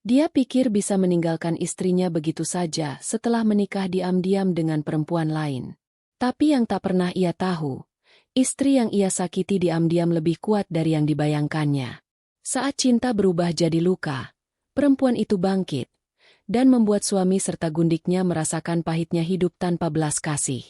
Dia pikir bisa meninggalkan istrinya begitu saja setelah menikah diam-diam dengan perempuan lain. Tapi yang tak pernah ia tahu, istri yang ia sakiti diam-diam lebih kuat dari yang dibayangkannya. Saat cinta berubah jadi luka, perempuan itu bangkit dan membuat suami serta gundiknya merasakan pahitnya hidup tanpa belas kasih.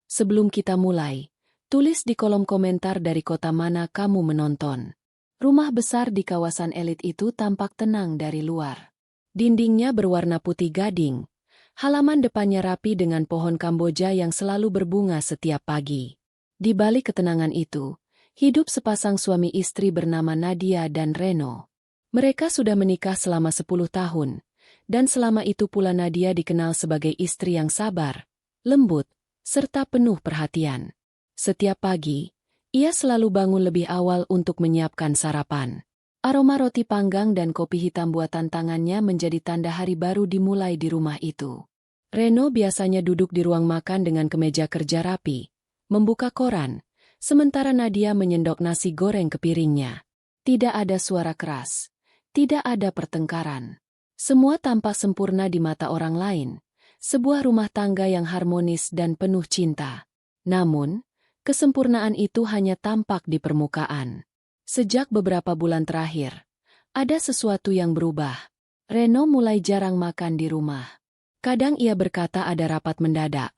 Sebelum kita mulai, tulis di kolom komentar dari kota mana kamu menonton. Rumah besar di kawasan elit itu tampak tenang dari luar. Dindingnya berwarna putih gading. Halaman depannya rapi dengan pohon Kamboja yang selalu berbunga setiap pagi. Di balik ketenangan itu, hidup sepasang suami istri bernama Nadia dan Reno. Mereka sudah menikah selama 10 tahun, dan selama itu pula Nadia dikenal sebagai istri yang sabar, lembut, serta penuh perhatian. Setiap pagi, ia selalu bangun lebih awal untuk menyiapkan sarapan. Aroma roti panggang dan kopi hitam buatan tangannya menjadi tanda hari baru dimulai di rumah itu. Reno biasanya duduk di ruang makan dengan kemeja kerja rapi, membuka koran, sementara Nadia menyendok nasi goreng ke piringnya. Tidak ada suara keras, tidak ada pertengkaran. Semua tampak sempurna di mata orang lain, sebuah rumah tangga yang harmonis dan penuh cinta. Namun, kesempurnaan itu hanya tampak di permukaan. Sejak beberapa bulan terakhir, ada sesuatu yang berubah. Reno mulai jarang makan di rumah. Kadang ia berkata ada rapat mendadak.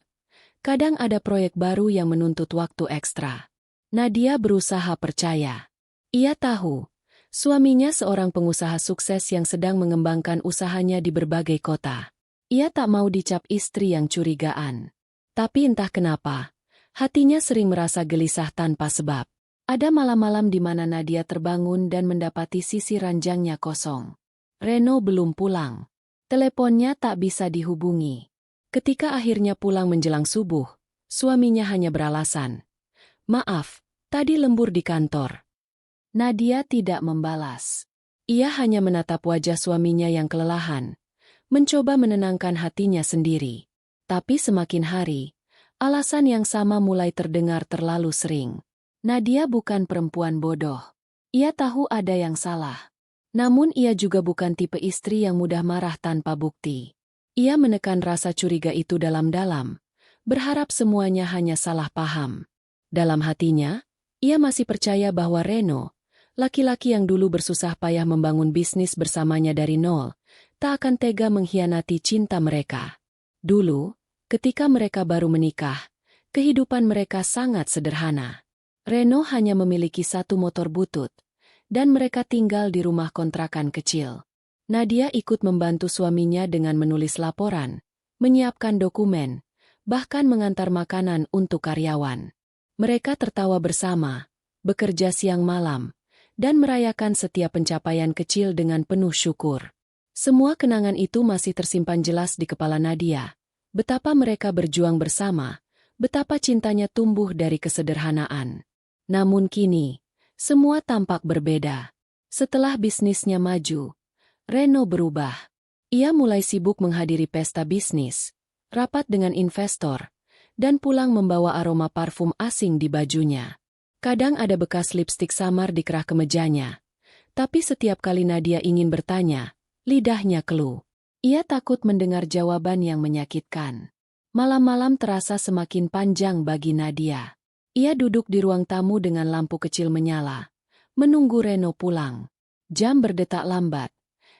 Kadang ada proyek baru yang menuntut waktu ekstra. Nadia berusaha percaya. Ia tahu, suaminya seorang pengusaha sukses yang sedang mengembangkan usahanya di berbagai kota. Ia tak mau dicap istri yang curigaan. Tapi entah kenapa, hatinya sering merasa gelisah tanpa sebab. Ada malam-malam di mana Nadia terbangun dan mendapati sisi ranjangnya kosong. Reno belum pulang. Teleponnya tak bisa dihubungi. Ketika akhirnya pulang menjelang subuh, suaminya hanya beralasan, "Maaf, tadi lembur di kantor." Nadia tidak membalas. Ia hanya menatap wajah suaminya yang kelelahan, mencoba menenangkan hatinya sendiri. Tapi semakin hari, alasan yang sama mulai terdengar terlalu sering. Nadia bukan perempuan bodoh. Ia tahu ada yang salah. Namun ia juga bukan tipe istri yang mudah marah tanpa bukti. Ia menekan rasa curiga itu dalam-dalam, berharap semuanya hanya salah paham. Dalam hatinya, ia masih percaya bahwa Reno, laki-laki yang dulu bersusah payah membangun bisnis bersamanya dari nol, tak akan tega mengkhianati cinta mereka. Dulu, ketika mereka baru menikah, kehidupan mereka sangat sederhana. Reno hanya memiliki satu motor butut, dan mereka tinggal di rumah kontrakan kecil. Nadia ikut membantu suaminya dengan menulis laporan, menyiapkan dokumen, bahkan mengantar makanan untuk karyawan. Mereka tertawa bersama, bekerja siang malam, dan merayakan setiap pencapaian kecil dengan penuh syukur. Semua kenangan itu masih tersimpan jelas di kepala Nadia. Betapa mereka berjuang bersama, betapa cintanya tumbuh dari kesederhanaan. Namun kini, semua tampak berbeda. Setelah bisnisnya maju, Reno berubah. Ia mulai sibuk menghadiri pesta bisnis, rapat dengan investor, dan pulang membawa aroma parfum asing di bajunya. Kadang ada bekas lipstik samar di kerah kemejanya. Tapi setiap kali Nadia ingin bertanya, lidahnya keluh. Ia takut mendengar jawaban yang menyakitkan. Malam-malam terasa semakin panjang bagi Nadia. Ia duduk di ruang tamu dengan lampu kecil menyala, menunggu Reno pulang. Jam berdetak lambat,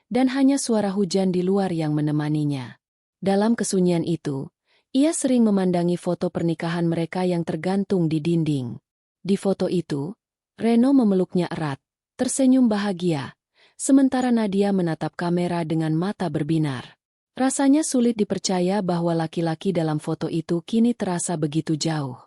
dan hanya suara hujan di luar yang menemaninya. Dalam kesunyian itu, ia sering memandangi foto pernikahan mereka yang tergantung di dinding. Di foto itu, Reno memeluknya erat, tersenyum bahagia, sementara Nadia menatap kamera dengan mata berbinar. Rasanya sulit dipercaya bahwa laki-laki dalam foto itu kini terasa begitu jauh.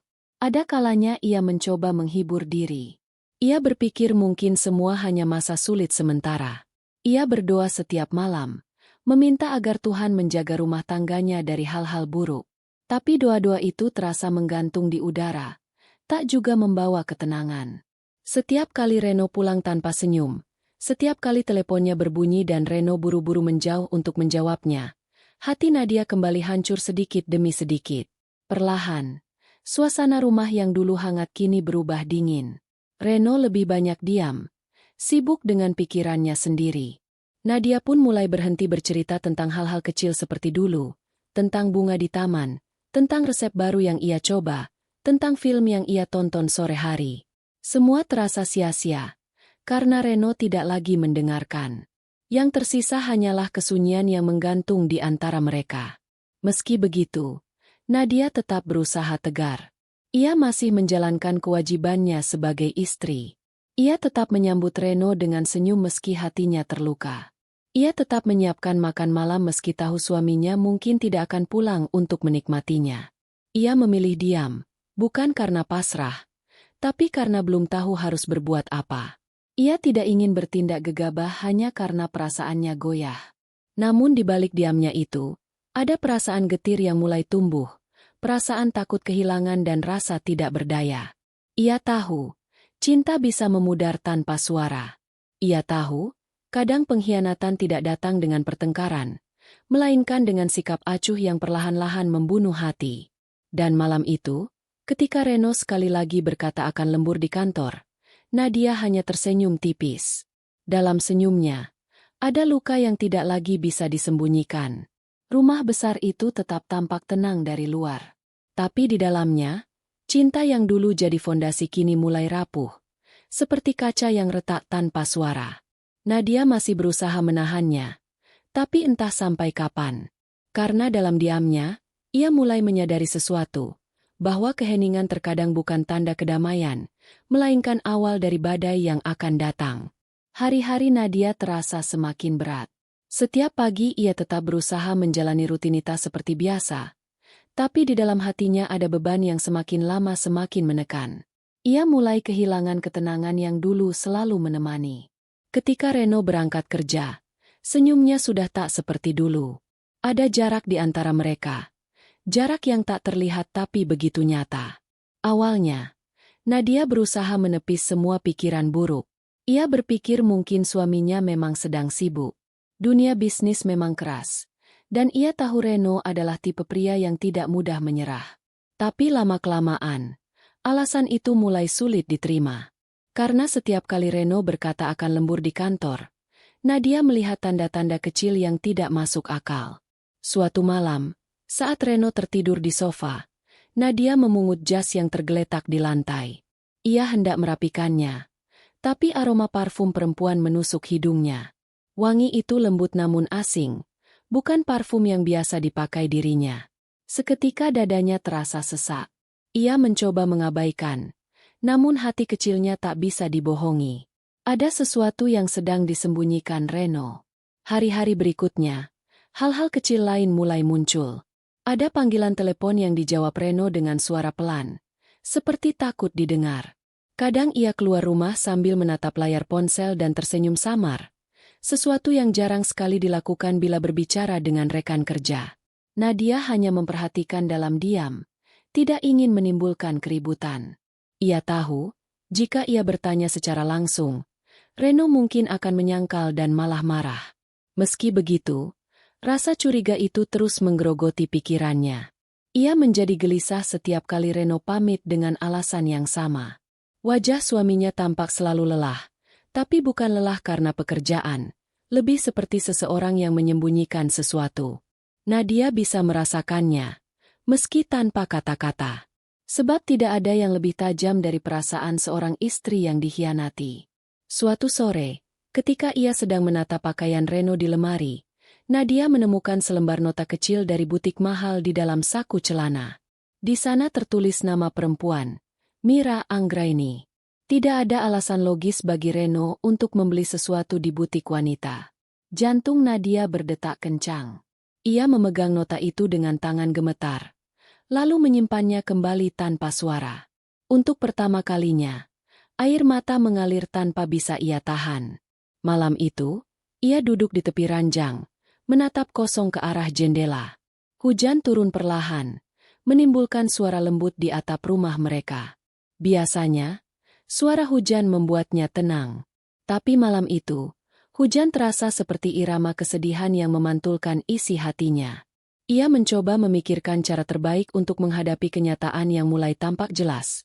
Ada kalanya ia mencoba menghibur diri. Ia berpikir mungkin semua hanya masa sulit sementara. Ia berdoa setiap malam, meminta agar Tuhan menjaga rumah tangganya dari hal-hal buruk. Tapi doa-doa itu terasa menggantung di udara, tak juga membawa ketenangan. Setiap kali Reno pulang tanpa senyum, setiap kali teleponnya berbunyi dan Reno buru-buru menjauh untuk menjawabnya, hati Nadia kembali hancur sedikit demi sedikit. Perlahan, suasana rumah yang dulu hangat kini berubah dingin. Reno lebih banyak diam, sibuk dengan pikirannya sendiri. Nadia pun mulai berhenti bercerita tentang hal-hal kecil seperti dulu, tentang bunga di taman, tentang resep baru yang ia coba, tentang film yang ia tonton sore hari. Semua terasa sia-sia, karena Reno tidak lagi mendengarkan. Yang tersisa hanyalah kesunyian yang menggantung di antara mereka. Meski begitu, Nadia tetap berusaha tegar. Ia masih menjalankan kewajibannya sebagai istri. Ia tetap menyambut Reno dengan senyum meski hatinya terluka. Ia tetap menyiapkan makan malam meski tahu suaminya mungkin tidak akan pulang untuk menikmatinya. Ia memilih diam, bukan karena pasrah, tapi karena belum tahu harus berbuat apa. Ia tidak ingin bertindak gegabah hanya karena perasaannya goyah. Namun di balik diamnya itu, ada perasaan getir yang mulai tumbuh, perasaan takut kehilangan dan rasa tidak berdaya. Ia tahu, cinta bisa memudar tanpa suara. Ia tahu, kadang pengkhianatan tidak datang dengan pertengkaran, melainkan dengan sikap acuh yang perlahan-lahan membunuh hati. Dan malam itu, ketika Reno sekali lagi berkata akan lembur di kantor, Nadia hanya tersenyum tipis. Dalam senyumnya, ada luka yang tidak lagi bisa disembunyikan. Rumah besar itu tetap tampak tenang dari luar. Tapi di dalamnya, cinta yang dulu jadi fondasi kini mulai rapuh, seperti kaca yang retak tanpa suara. Nadia masih berusaha menahannya, tapi entah sampai kapan. Karena dalam diamnya, ia mulai menyadari sesuatu, bahwa keheningan terkadang bukan tanda kedamaian, melainkan awal dari badai yang akan datang. Hari-hari Nadia terasa semakin berat. Setiap pagi ia tetap berusaha menjalani rutinitas seperti biasa, tapi di dalam hatinya ada beban yang semakin lama semakin menekan. Ia mulai kehilangan ketenangan yang dulu selalu menemani. Ketika Reno berangkat kerja, senyumnya sudah tak seperti dulu. Ada jarak di antara mereka. Jarak yang tak terlihat tapi begitu nyata. Awalnya, Nadia berusaha menepis semua pikiran buruk. Ia berpikir mungkin suaminya memang sedang sibuk. Dunia bisnis memang keras. Dan ia tahu Reno adalah tipe pria yang tidak mudah menyerah. Tapi lama-kelamaan, alasan itu mulai sulit diterima. Karena setiap kali Reno berkata akan lembur di kantor, Nadia melihat tanda-tanda kecil yang tidak masuk akal. Suatu malam, saat Reno tertidur di sofa, Nadia memungut jas yang tergeletak di lantai. Ia hendak merapikannya, tapi aroma parfum perempuan menusuk hidungnya. Wangi itu lembut namun asing, bukan parfum yang biasa dipakai dirinya. Seketika dadanya terasa sesak. Ia mencoba mengabaikan, namun hati kecilnya tak bisa dibohongi. Ada sesuatu yang sedang disembunyikan Reno. Hari-hari berikutnya, hal-hal kecil lain mulai muncul. Ada panggilan telepon yang dijawab Reno dengan suara pelan, seperti takut didengar. Kadang ia keluar rumah sambil menatap layar ponsel dan tersenyum samar. Sesuatu yang jarang sekali dilakukan bila berbicara dengan rekan kerja. Nadia hanya memperhatikan dalam diam, tidak ingin menimbulkan keributan. Ia tahu, jika ia bertanya secara langsung, Reno mungkin akan menyangkal dan malah marah. Meski begitu, rasa curiga itu terus menggerogoti pikirannya. Ia menjadi gelisah setiap kali Reno pamit dengan alasan yang sama. Wajah suaminya tampak selalu lelah. Tapi bukan lelah karena pekerjaan, lebih seperti seseorang yang menyembunyikan sesuatu. Nadia bisa merasakannya, meski tanpa kata-kata. Sebab tidak ada yang lebih tajam dari perasaan seorang istri yang dikhianati. Suatu sore, ketika ia sedang menata pakaian Reno di lemari, Nadia menemukan selembar nota kecil dari butik mahal di dalam saku celana. Di sana tertulis nama perempuan, Mira Anggraini. Tidak ada alasan logis bagi Reno untuk membeli sesuatu di butik wanita. Jantung Nadia berdetak kencang. Ia memegang nota itu dengan tangan gemetar, lalu menyimpannya kembali tanpa suara. Untuk pertama kalinya, air mata mengalir tanpa bisa ia tahan. Malam itu, ia duduk di tepi ranjang, menatap kosong ke arah jendela. Hujan turun perlahan, menimbulkan suara lembut di atap rumah mereka. Biasanya, suara hujan membuatnya tenang. Tapi malam itu, hujan terasa seperti irama kesedihan yang memantulkan isi hatinya. Ia mencoba memikirkan cara terbaik untuk menghadapi kenyataan yang mulai tampak jelas.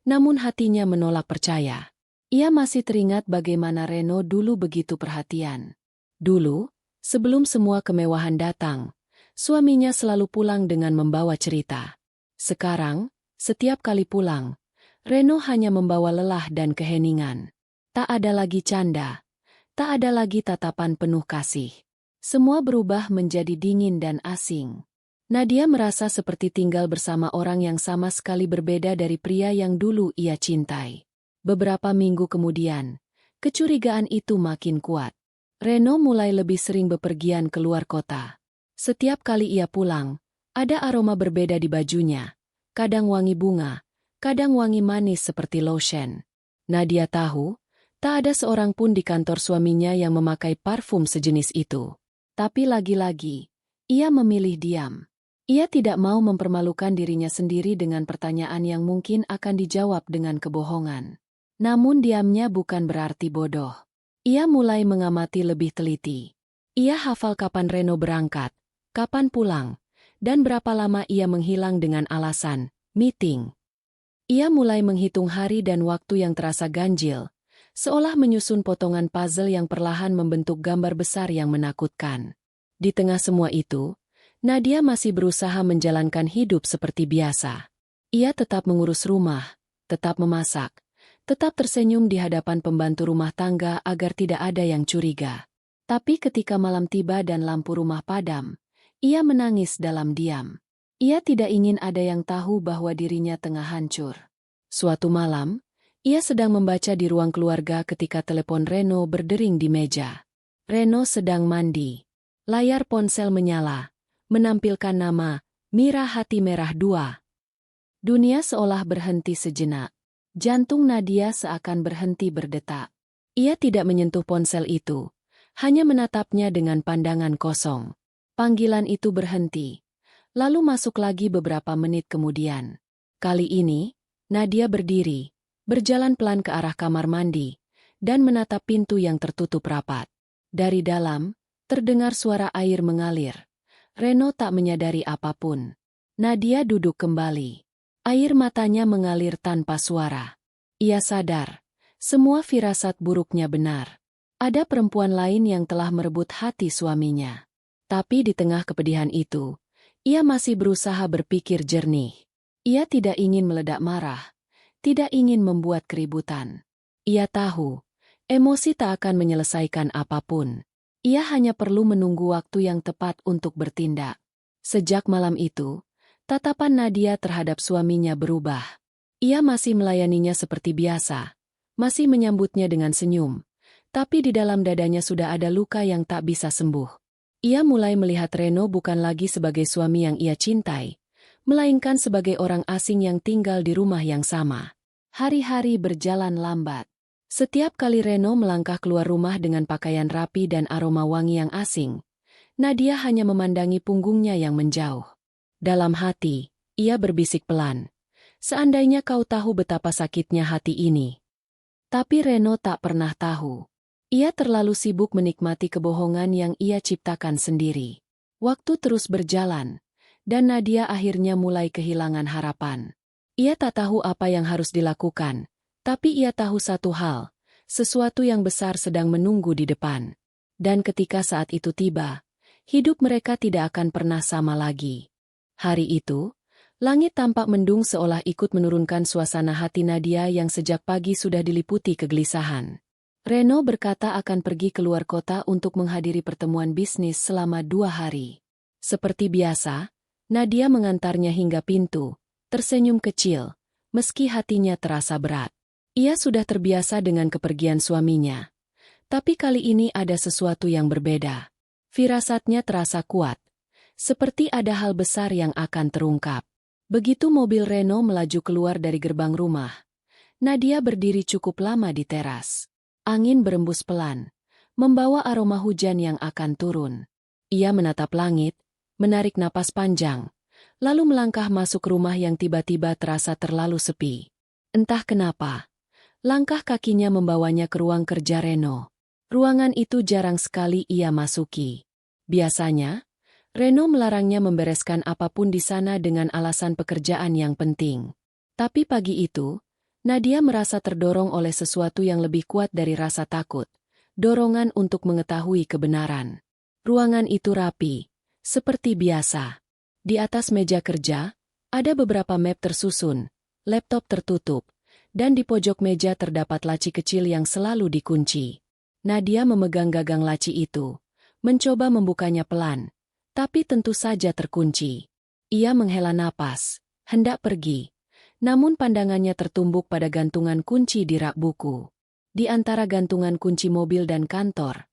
Namun hatinya menolak percaya. Ia masih teringat bagaimana Reno dulu begitu perhatian. Dulu, sebelum semua kemewahan datang, suaminya selalu pulang dengan membawa cerita. Sekarang, setiap kali pulang, Reno hanya membawa lelah dan keheningan. Tak ada lagi canda, tak ada lagi tatapan penuh kasih. Semua berubah menjadi dingin dan asing. Nadia merasa seperti tinggal bersama orang yang sama sekali berbeda dari pria yang dulu ia cintai. Beberapa minggu kemudian, kecurigaan itu makin kuat. Reno mulai lebih sering bepergian keluar kota. Setiap kali ia pulang, ada aroma berbeda di bajunya. Kadang wangi bunga, kadang wangi manis seperti lotion. Nadia tahu, tak ada seorang pun di kantor suaminya yang memakai parfum sejenis itu. Tapi lagi-lagi, ia memilih diam. Ia tidak mau mempermalukan dirinya sendiri dengan pertanyaan yang mungkin akan dijawab dengan kebohongan. Namun diamnya bukan berarti bodoh. Ia mulai mengamati lebih teliti. Ia hafal kapan Reno berangkat, kapan pulang, dan berapa lama ia menghilang dengan alasan meeting. Ia mulai menghitung hari dan waktu yang terasa ganjil, seolah menyusun potongan puzzle yang perlahan membentuk gambar besar yang menakutkan. Di tengah semua itu, Nadia masih berusaha menjalankan hidup seperti biasa. Ia tetap mengurus rumah, tetap memasak, tetap tersenyum di hadapan pembantu rumah tangga agar tidak ada yang curiga. Tapi ketika malam tiba dan lampu rumah padam, ia menangis dalam diam. Ia tidak ingin ada yang tahu bahwa dirinya tengah hancur. Suatu malam, ia sedang membaca di ruang keluarga ketika telepon Reno berdering di meja. Reno sedang mandi. Layar ponsel menyala, menampilkan nama Mira Hati Merah 2. Dunia seolah berhenti sejenak. Jantung Nadia seakan berhenti berdetak. Ia tidak menyentuh ponsel itu, hanya menatapnya dengan pandangan kosong. Panggilan itu berhenti, lalu masuk lagi beberapa menit kemudian. Kali ini, Nadia berdiri, berjalan pelan ke arah kamar mandi, dan menatap pintu yang tertutup rapat. Dari dalam, terdengar suara air mengalir. Reno tak menyadari apapun. Nadia duduk kembali. Air matanya mengalir tanpa suara. Ia sadar, semua firasat buruknya benar. Ada perempuan lain yang telah merebut hati suaminya. Tapi di tengah kepedihan itu, ia masih berusaha berpikir jernih. Ia tidak ingin meledak marah, tidak ingin membuat keributan. Ia tahu, emosi tak akan menyelesaikan apapun. Ia hanya perlu menunggu waktu yang tepat untuk bertindak. Sejak malam itu, tatapan Nadia terhadap suaminya berubah. Ia masih melayaninya seperti biasa, masih menyambutnya dengan senyum, tapi di dalam dadanya sudah ada luka yang tak bisa sembuh. Ia mulai melihat Reno bukan lagi sebagai suami yang ia cintai, melainkan sebagai orang asing yang tinggal di rumah yang sama. Hari-hari berjalan lambat. Setiap kali Reno melangkah keluar rumah dengan pakaian rapi dan aroma wangi yang asing, Nadia hanya memandangi punggungnya yang menjauh. Dalam hati, ia berbisik pelan. Seandainya kau tahu betapa sakitnya hati ini. Tapi Reno tak pernah tahu. Ia terlalu sibuk menikmati kebohongan yang ia ciptakan sendiri. Waktu terus berjalan, dan Nadia akhirnya mulai kehilangan harapan. Ia tak tahu apa yang harus dilakukan, tapi ia tahu satu hal, sesuatu yang besar sedang menunggu di depan. Dan ketika saat itu tiba, hidup mereka tidak akan pernah sama lagi. Hari itu, langit tampak mendung seolah ikut menurunkan suasana hati Nadia yang sejak pagi sudah diliputi kegelisahan. Reno berkata akan pergi keluar kota untuk menghadiri pertemuan bisnis selama 2 hari. Seperti biasa, Nadia mengantarnya hingga pintu, tersenyum kecil, meski hatinya terasa berat. Ia sudah terbiasa dengan kepergian suaminya. Tapi kali ini ada sesuatu yang berbeda. Firasatnya terasa kuat, seperti ada hal besar yang akan terungkap. Begitu mobil Reno melaju keluar dari gerbang rumah, Nadia berdiri cukup lama di teras. Angin berembus pelan, membawa aroma hujan yang akan turun. Ia menatap langit, menarik napas panjang, lalu melangkah masuk rumah yang tiba-tiba terasa terlalu sepi. Entah kenapa, langkah kakinya membawanya ke ruang kerja Reno. Ruangan itu jarang sekali ia masuki. Biasanya, Reno melarangnya membereskan apapun di sana dengan alasan pekerjaan yang penting. Tapi pagi itu, Nadia merasa terdorong oleh sesuatu yang lebih kuat dari rasa takut. dorongan untuk mengetahui kebenaran. Ruangan itu rapi, seperti biasa. Di atas meja kerja, ada beberapa map tersusun, laptop tertutup, dan di pojok meja terdapat laci kecil yang selalu dikunci. Nadia memegang gagang laci itu, mencoba membukanya pelan, tapi tentu saja terkunci. Ia menghela napas, hendak pergi, namun pandangannya tertumbuk pada gantungan kunci di rak buku. Di antara gantungan kunci mobil dan kantor,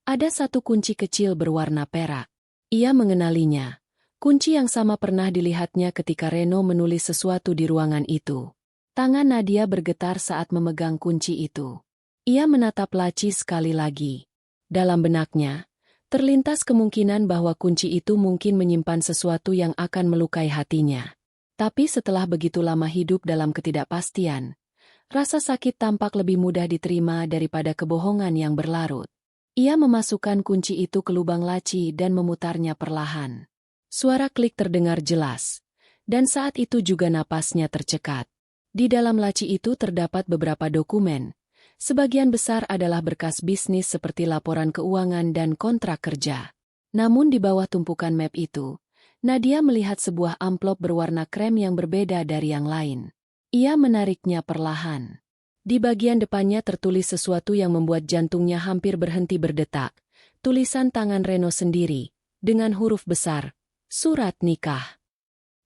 ada satu kunci kecil berwarna perak. Ia mengenalinya. Kunci yang sama pernah dilihatnya ketika Reno menulis sesuatu di ruangan itu. Tangan Nadia bergetar saat memegang kunci itu. Ia menatap laci sekali lagi. Dalam benaknya, terlintas kemungkinan bahwa kunci itu mungkin menyimpan sesuatu yang akan melukai hatinya. Tapi setelah begitu lama hidup dalam ketidakpastian, rasa sakit tampak lebih mudah diterima daripada kebohongan yang berlarut. Ia memasukkan kunci itu ke lubang laci dan memutarnya perlahan. Suara klik terdengar jelas, dan saat itu juga napasnya tercekat. Di dalam laci itu terdapat beberapa dokumen. Sebagian besar adalah berkas bisnis seperti laporan keuangan dan kontrak kerja. Namun di bawah tumpukan map itu, Nadia melihat sebuah amplop berwarna krem yang berbeda dari yang lain. Ia menariknya perlahan. Di bagian depannya tertulis sesuatu yang membuat jantungnya hampir berhenti berdetak. Tulisan tangan Reno sendiri, dengan huruf besar, surat nikah.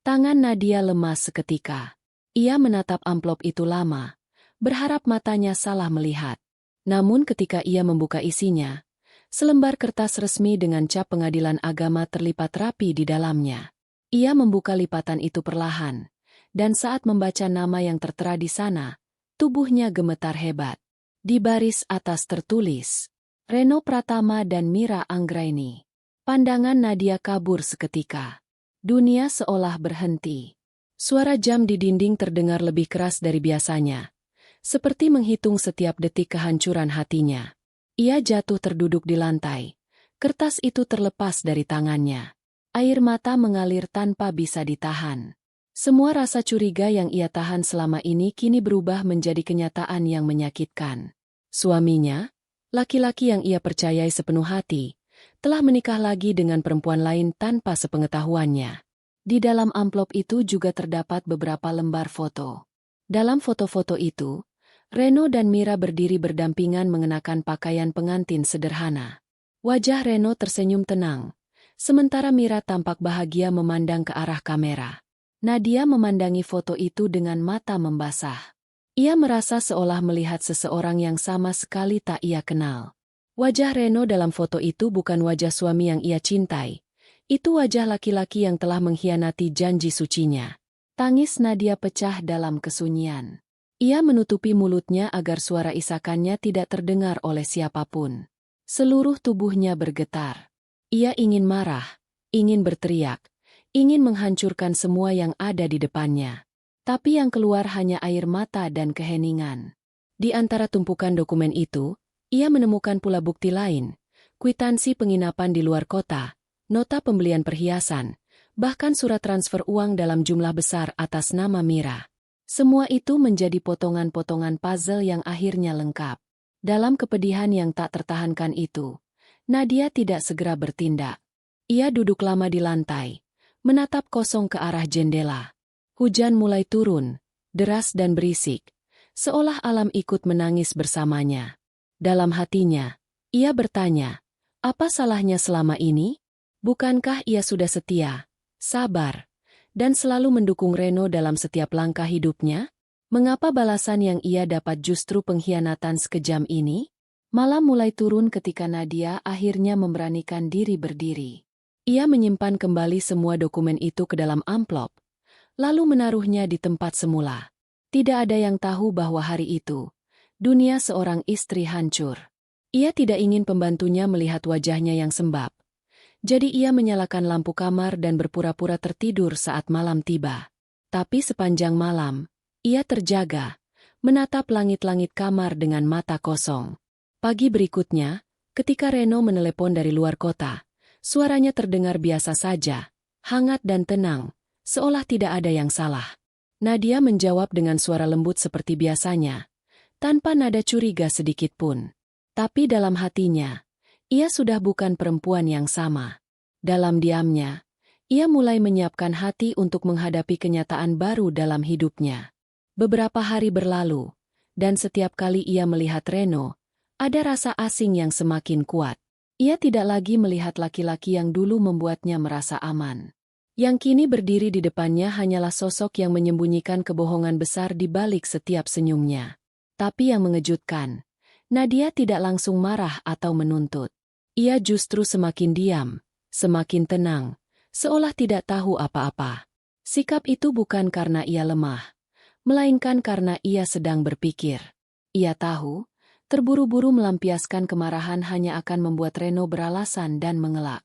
Tangan Nadia lemas seketika. Ia menatap amplop itu lama, berharap matanya salah melihat. Namun ketika ia membuka isinya, selembar kertas resmi dengan cap pengadilan agama terlipat rapi di dalamnya. Ia membuka lipatan itu perlahan, dan saat membaca nama yang tertera di sana, tubuhnya gemetar hebat. Di baris atas tertulis, Reno Pratama dan Mira Anggraini. Pandangan Nadia kabur seketika. Dunia seolah berhenti. Suara jam di dinding terdengar lebih keras dari biasanya, seperti menghitung setiap detik kehancuran hatinya. Ia jatuh terduduk di lantai. Kertas itu terlepas dari tangannya. Air mata mengalir tanpa bisa ditahan. Semua rasa curiga yang ia tahan selama ini kini berubah menjadi kenyataan yang menyakitkan. Suaminya, laki-laki yang ia percayai sepenuh hati, telah menikah lagi dengan perempuan lain tanpa sepengetahuannya. Di dalam amplop itu juga terdapat beberapa lembar foto. Dalam foto-foto itu, Reno dan Mira berdiri berdampingan mengenakan pakaian pengantin sederhana. Wajah Reno tersenyum tenang, sementara Mira tampak bahagia memandang ke arah kamera. Nadia memandangi foto itu dengan mata membasah. Ia merasa seolah melihat seseorang yang sama sekali tak ia kenal. Wajah Reno dalam foto itu bukan wajah suami yang ia cintai. Itu wajah laki-laki yang telah mengkhianati janji sucinya. Tangis Nadia pecah dalam kesunyian. Ia menutupi mulutnya agar suara isakannya tidak terdengar oleh siapapun. Seluruh tubuhnya bergetar. Ia ingin marah, ingin berteriak, ingin menghancurkan semua yang ada di depannya. Tapi yang keluar hanya air mata dan keheningan. Di antara tumpukan dokumen itu, ia menemukan pula bukti lain, kwitansi penginapan di luar kota, nota pembelian perhiasan, bahkan surat transfer uang dalam jumlah besar atas nama Mira. Semua itu menjadi potongan-potongan puzzle yang akhirnya lengkap. Dalam kepedihan yang tak tertahankan itu, Nadia tidak segera bertindak. Ia duduk lama di lantai, menatap kosong ke arah jendela. Hujan mulai turun, deras dan berisik, seolah alam ikut menangis bersamanya. Dalam hatinya, ia bertanya, apa salahnya selama ini? Bukankah ia sudah setia, sabar, dan selalu mendukung Reno dalam setiap langkah hidupnya? Mengapa balasan yang ia dapat justru pengkhianatan sekejam ini? Malam mulai turun ketika Nadia akhirnya memberanikan diri berdiri. Ia menyimpan kembali semua dokumen itu ke dalam amplop, lalu menaruhnya di tempat semula. Tidak ada yang tahu bahwa hari itu, dunia seorang istri hancur. Ia tidak ingin pembantunya melihat wajahnya yang sembab. Jadi ia menyalakan lampu kamar dan berpura-pura tertidur saat malam tiba. Tapi sepanjang malam, ia terjaga, menatap langit-langit kamar dengan mata kosong. Pagi berikutnya, ketika Reno menelepon dari luar kota, suaranya terdengar biasa saja, hangat dan tenang, seolah tidak ada yang salah. Nadia menjawab dengan suara lembut seperti biasanya, tanpa nada curiga sedikit pun. Tapi dalam hatinya, ia sudah bukan perempuan yang sama. Dalam diamnya, ia mulai menyiapkan hati untuk menghadapi kenyataan baru dalam hidupnya. Beberapa hari berlalu, dan setiap kali ia melihat Reno, ada rasa asing yang semakin kuat. Ia tidak lagi melihat laki-laki yang dulu membuatnya merasa aman. Yang kini berdiri di depannya hanyalah sosok yang menyembunyikan kebohongan besar di balik setiap senyumnya. Tapi yang mengejutkan, Nadia tidak langsung marah atau menuntut. Ia justru semakin diam, semakin tenang, seolah tidak tahu apa-apa. Sikap itu bukan karena ia lemah, melainkan karena ia sedang berpikir. Ia tahu, terburu-buru melampiaskan kemarahan hanya akan membuat Reno beralasan dan mengelak.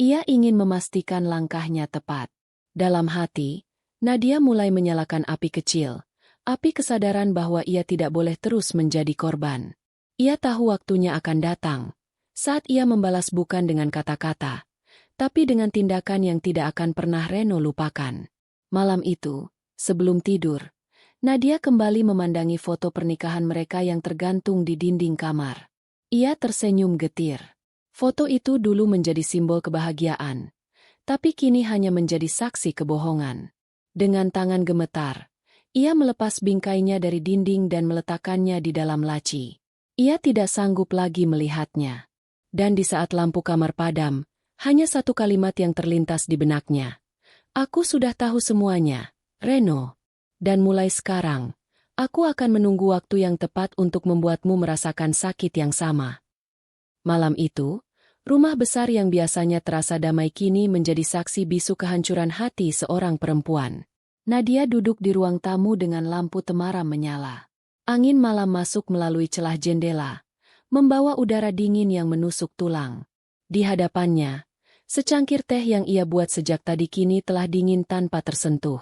Ia ingin memastikan langkahnya tepat. Dalam hati, Nadia mulai menyalakan api kecil, api kesadaran bahwa ia tidak boleh terus menjadi korban. Ia tahu waktunya akan datang, saat ia membalas bukan dengan kata-kata, tapi dengan tindakan yang tidak akan pernah Reno lupakan. Malam itu, sebelum tidur, Nadia kembali memandangi foto pernikahan mereka yang tergantung di dinding kamar. Ia tersenyum getir. Foto itu dulu menjadi simbol kebahagiaan, tapi kini hanya menjadi saksi kebohongan. Dengan tangan gemetar, ia melepas bingkainya dari dinding dan meletakkannya di dalam laci. Ia tidak sanggup lagi melihatnya. Dan di saat lampu kamar padam, hanya satu kalimat yang terlintas di benaknya. Aku sudah tahu semuanya, Reno. Dan mulai sekarang, aku akan menunggu waktu yang tepat untuk membuatmu merasakan sakit yang sama. Malam itu, rumah besar yang biasanya terasa damai kini menjadi saksi bisu kehancuran hati seorang perempuan. Nadia duduk di ruang tamu dengan lampu temaram menyala. Angin malam masuk melalui celah jendela, membawa udara dingin yang menusuk tulang. Di hadapannya, secangkir teh yang ia buat sejak tadi kini telah dingin tanpa tersentuh.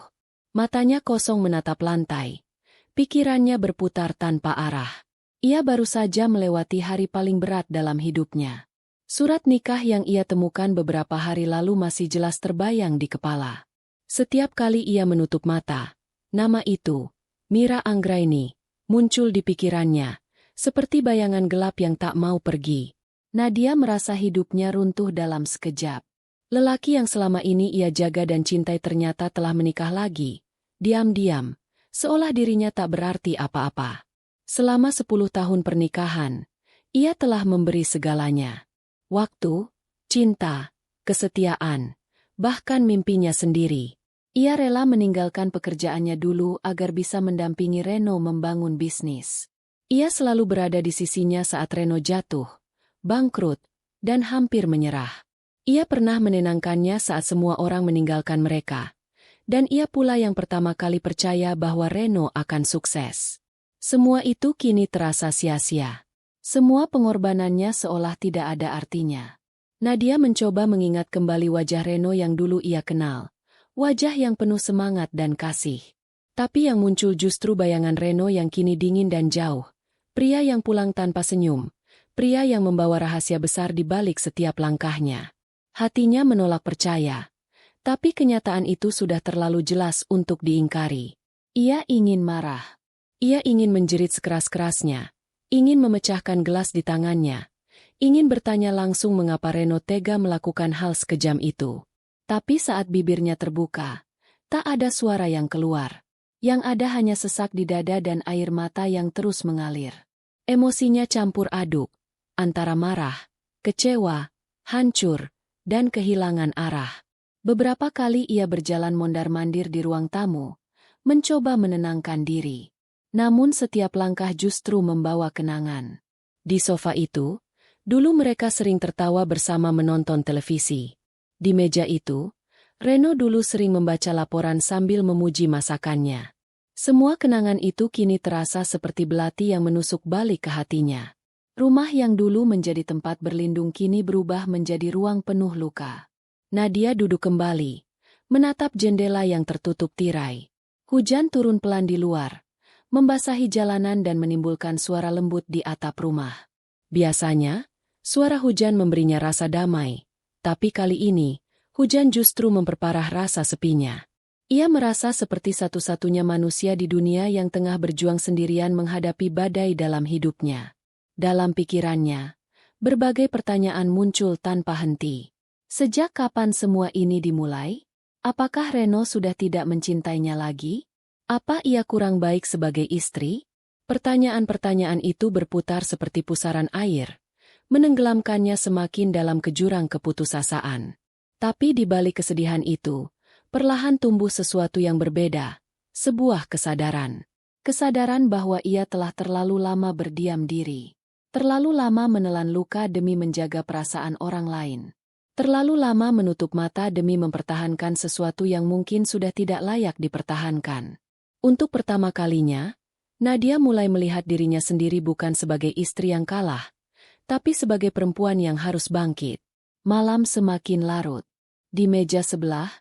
Matanya kosong menatap lantai. Pikirannya berputar tanpa arah. Ia baru saja melewati hari paling berat dalam hidupnya. Surat nikah yang ia temukan beberapa hari lalu masih jelas terbayang di kepala. Setiap kali ia menutup mata, nama itu, Mira Anggraini, muncul di pikirannya, seperti bayangan gelap yang tak mau pergi. Nadia merasa hidupnya runtuh dalam sekejap. Lelaki yang selama ini ia jaga dan cintai ternyata telah menikah lagi. Diam-diam, seolah dirinya tak berarti apa-apa. Selama 10 tahun pernikahan, ia telah memberi segalanya. Waktu, cinta, kesetiaan, bahkan mimpinya sendiri. Ia rela meninggalkan pekerjaannya dulu agar bisa mendampingi Reno membangun bisnis. Ia selalu berada di sisinya saat Reno jatuh, bangkrut, dan hampir menyerah. Ia pernah menenangkannya saat semua orang meninggalkan mereka. Dan ia pula yang pertama kali percaya bahwa Reno akan sukses. Semua itu kini terasa sia-sia. Semua pengorbanannya seolah tidak ada artinya. Nadia mencoba mengingat kembali wajah Reno yang dulu ia kenal. Wajah yang penuh semangat dan kasih. Tapi yang muncul justru bayangan Reno yang kini dingin dan jauh. Pria yang pulang tanpa senyum. Pria yang membawa rahasia besar di balik setiap langkahnya. Hatinya menolak percaya. Tapi kenyataan itu sudah terlalu jelas untuk diingkari. Ia ingin marah. Ia ingin menjerit sekeras-kerasnya. Ingin memecahkan gelas di tangannya. Ingin bertanya langsung mengapa Reno tega melakukan hal sekejam itu. Tapi saat bibirnya terbuka, tak ada suara yang keluar. Yang ada hanya sesak di dada dan air mata yang terus mengalir. Emosinya campur aduk, antara marah, kecewa, hancur, dan kehilangan arah. Beberapa kali ia berjalan mondar-mandir di ruang tamu, mencoba menenangkan diri. Namun setiap langkah justru membawa kenangan. Di sofa itu, dulu mereka sering tertawa bersama menonton televisi. Di meja itu, Reno dulu sering membaca laporan sambil memuji masakannya. Semua kenangan itu kini terasa seperti belati yang menusuk balik ke hatinya. Rumah yang dulu menjadi tempat berlindung kini berubah menjadi ruang penuh luka. Nadia duduk kembali, menatap jendela yang tertutup tirai. Hujan turun pelan di luar, membasahi jalanan dan menimbulkan suara lembut di atap rumah. Biasanya, suara hujan memberinya rasa damai. Tapi kali ini, hujan justru memperparah rasa sepinya. Ia merasa seperti satu-satunya manusia di dunia yang tengah berjuang sendirian menghadapi badai dalam hidupnya. Dalam pikirannya, berbagai pertanyaan muncul tanpa henti. Sejak kapan semua ini dimulai? Apakah Reno sudah tidak mencintainya lagi? Apa ia kurang baik sebagai istri? Pertanyaan-pertanyaan itu berputar seperti pusaran air, menenggelamkannya semakin dalam kejurang keputusasaan. Tapi di balik kesedihan itu, perlahan tumbuh sesuatu yang berbeda, sebuah kesadaran. Kesadaran bahwa ia telah terlalu lama berdiam diri. Terlalu lama menelan luka demi menjaga perasaan orang lain. Terlalu lama menutup mata demi mempertahankan sesuatu yang mungkin sudah tidak layak dipertahankan. Untuk pertama kalinya, Nadia mulai melihat dirinya sendiri bukan sebagai istri yang kalah, tapi sebagai perempuan yang harus bangkit. Malam semakin larut. Di meja sebelah,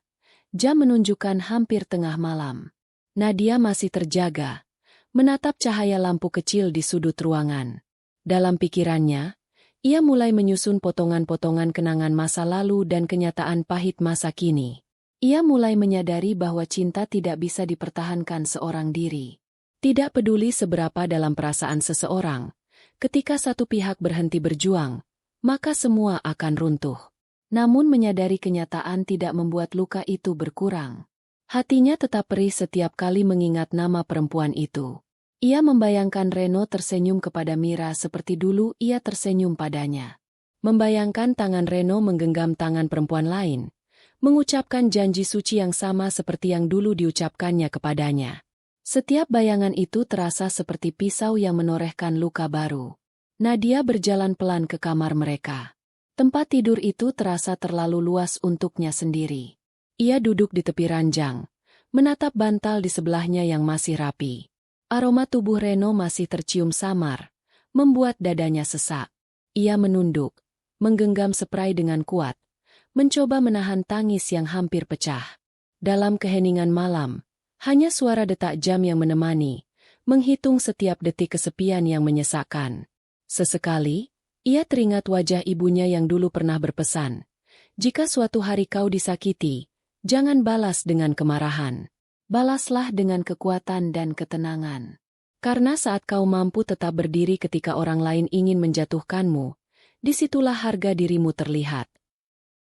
jam menunjukkan hampir tengah malam. Nadia masih terjaga, menatap cahaya lampu kecil di sudut ruangan. Dalam pikirannya, ia mulai menyusun potongan-potongan kenangan masa lalu dan kenyataan pahit masa kini. Ia mulai menyadari bahwa cinta tidak bisa dipertahankan seorang diri. Tidak peduli seberapa dalam perasaan seseorang, ketika satu pihak berhenti berjuang, maka semua akan runtuh. Namun menyadari kenyataan tidak membuat luka itu berkurang. Hatinya tetap perih setiap kali mengingat nama perempuan itu. Ia membayangkan Reno tersenyum kepada Mira seperti dulu ia tersenyum padanya. Membayangkan tangan Reno menggenggam tangan perempuan lain, mengucapkan janji suci yang sama seperti yang dulu diucapkannya kepadanya. Setiap bayangan itu terasa seperti pisau yang menorehkan luka baru. Nadia berjalan pelan ke kamar mereka. Tempat tidur itu terasa terlalu luas untuknya sendiri. Ia duduk di tepi ranjang, menatap bantal di sebelahnya yang masih rapi. Aroma tubuh Reno masih tercium samar, membuat dadanya sesak. Ia menunduk, menggenggam spray dengan kuat, mencoba menahan tangis yang hampir pecah. Dalam keheningan malam, hanya suara detak jam yang menemani, menghitung setiap detik kesepian yang menyesakkan. Sesekali, ia teringat wajah ibunya yang dulu pernah berpesan, "Jika suatu hari kau disakiti, jangan balas dengan kemarahan. Balaslah dengan kekuatan dan ketenangan. Karena saat kau mampu tetap berdiri ketika orang lain ingin menjatuhkanmu, disitulah harga dirimu terlihat."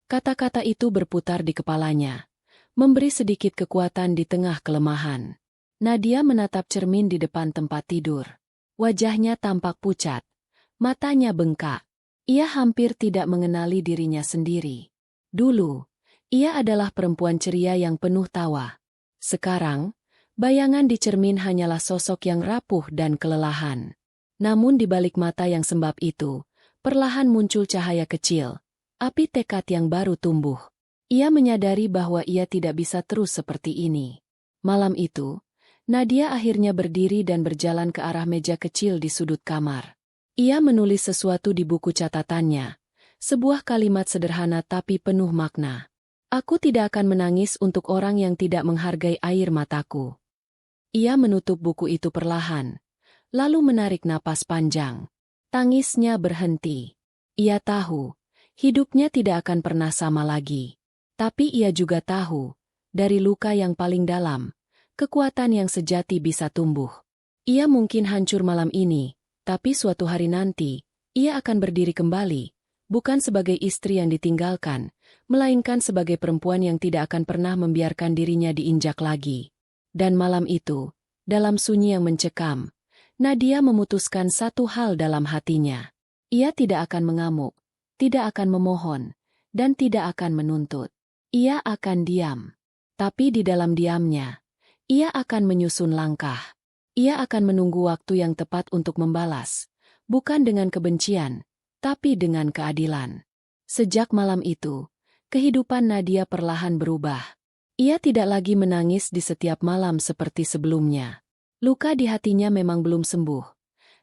Kata-kata itu berputar di kepalanya, memberi sedikit kekuatan di tengah kelemahan. Nadia menatap cermin di depan tempat tidur. Wajahnya tampak pucat, matanya bengkak. Ia hampir tidak mengenali dirinya sendiri. Dulu, ia adalah perempuan ceria yang penuh tawa. Sekarang, bayangan di cermin hanyalah sosok yang rapuh dan kelelahan. Namun di balik mata yang sembab itu, perlahan muncul cahaya kecil, api tekad yang baru tumbuh. Ia menyadari bahwa ia tidak bisa terus seperti ini. Malam itu, Nadia akhirnya berdiri dan berjalan ke arah meja kecil di sudut kamar. Ia menulis sesuatu di buku catatannya, sebuah kalimat sederhana tapi penuh makna. "Aku tidak akan menangis untuk orang yang tidak menghargai air mataku." Ia menutup buku itu perlahan, lalu menarik napas panjang. Tangisnya berhenti. Ia tahu, hidupnya tidak akan pernah sama lagi. Tapi ia juga tahu, dari luka yang paling dalam, kekuatan yang sejati bisa tumbuh. Ia mungkin hancur malam ini, tapi suatu hari nanti, ia akan berdiri kembali, bukan sebagai istri yang ditinggalkan, melainkan sebagai perempuan yang tidak akan pernah membiarkan dirinya diinjak lagi. Dan malam itu, dalam sunyi yang mencekam, Nadia memutuskan satu hal dalam hatinya. Ia tidak akan mengamuk, tidak akan memohon, dan tidak akan menuntut. Ia akan diam. Tapi di dalam diamnya, ia akan menyusun langkah. Ia akan menunggu waktu yang tepat untuk membalas, bukan dengan kebencian, tapi dengan keadilan. Sejak malam itu, kehidupan Nadia perlahan berubah. Ia tidak lagi menangis di setiap malam seperti sebelumnya. Luka di hatinya memang belum sembuh,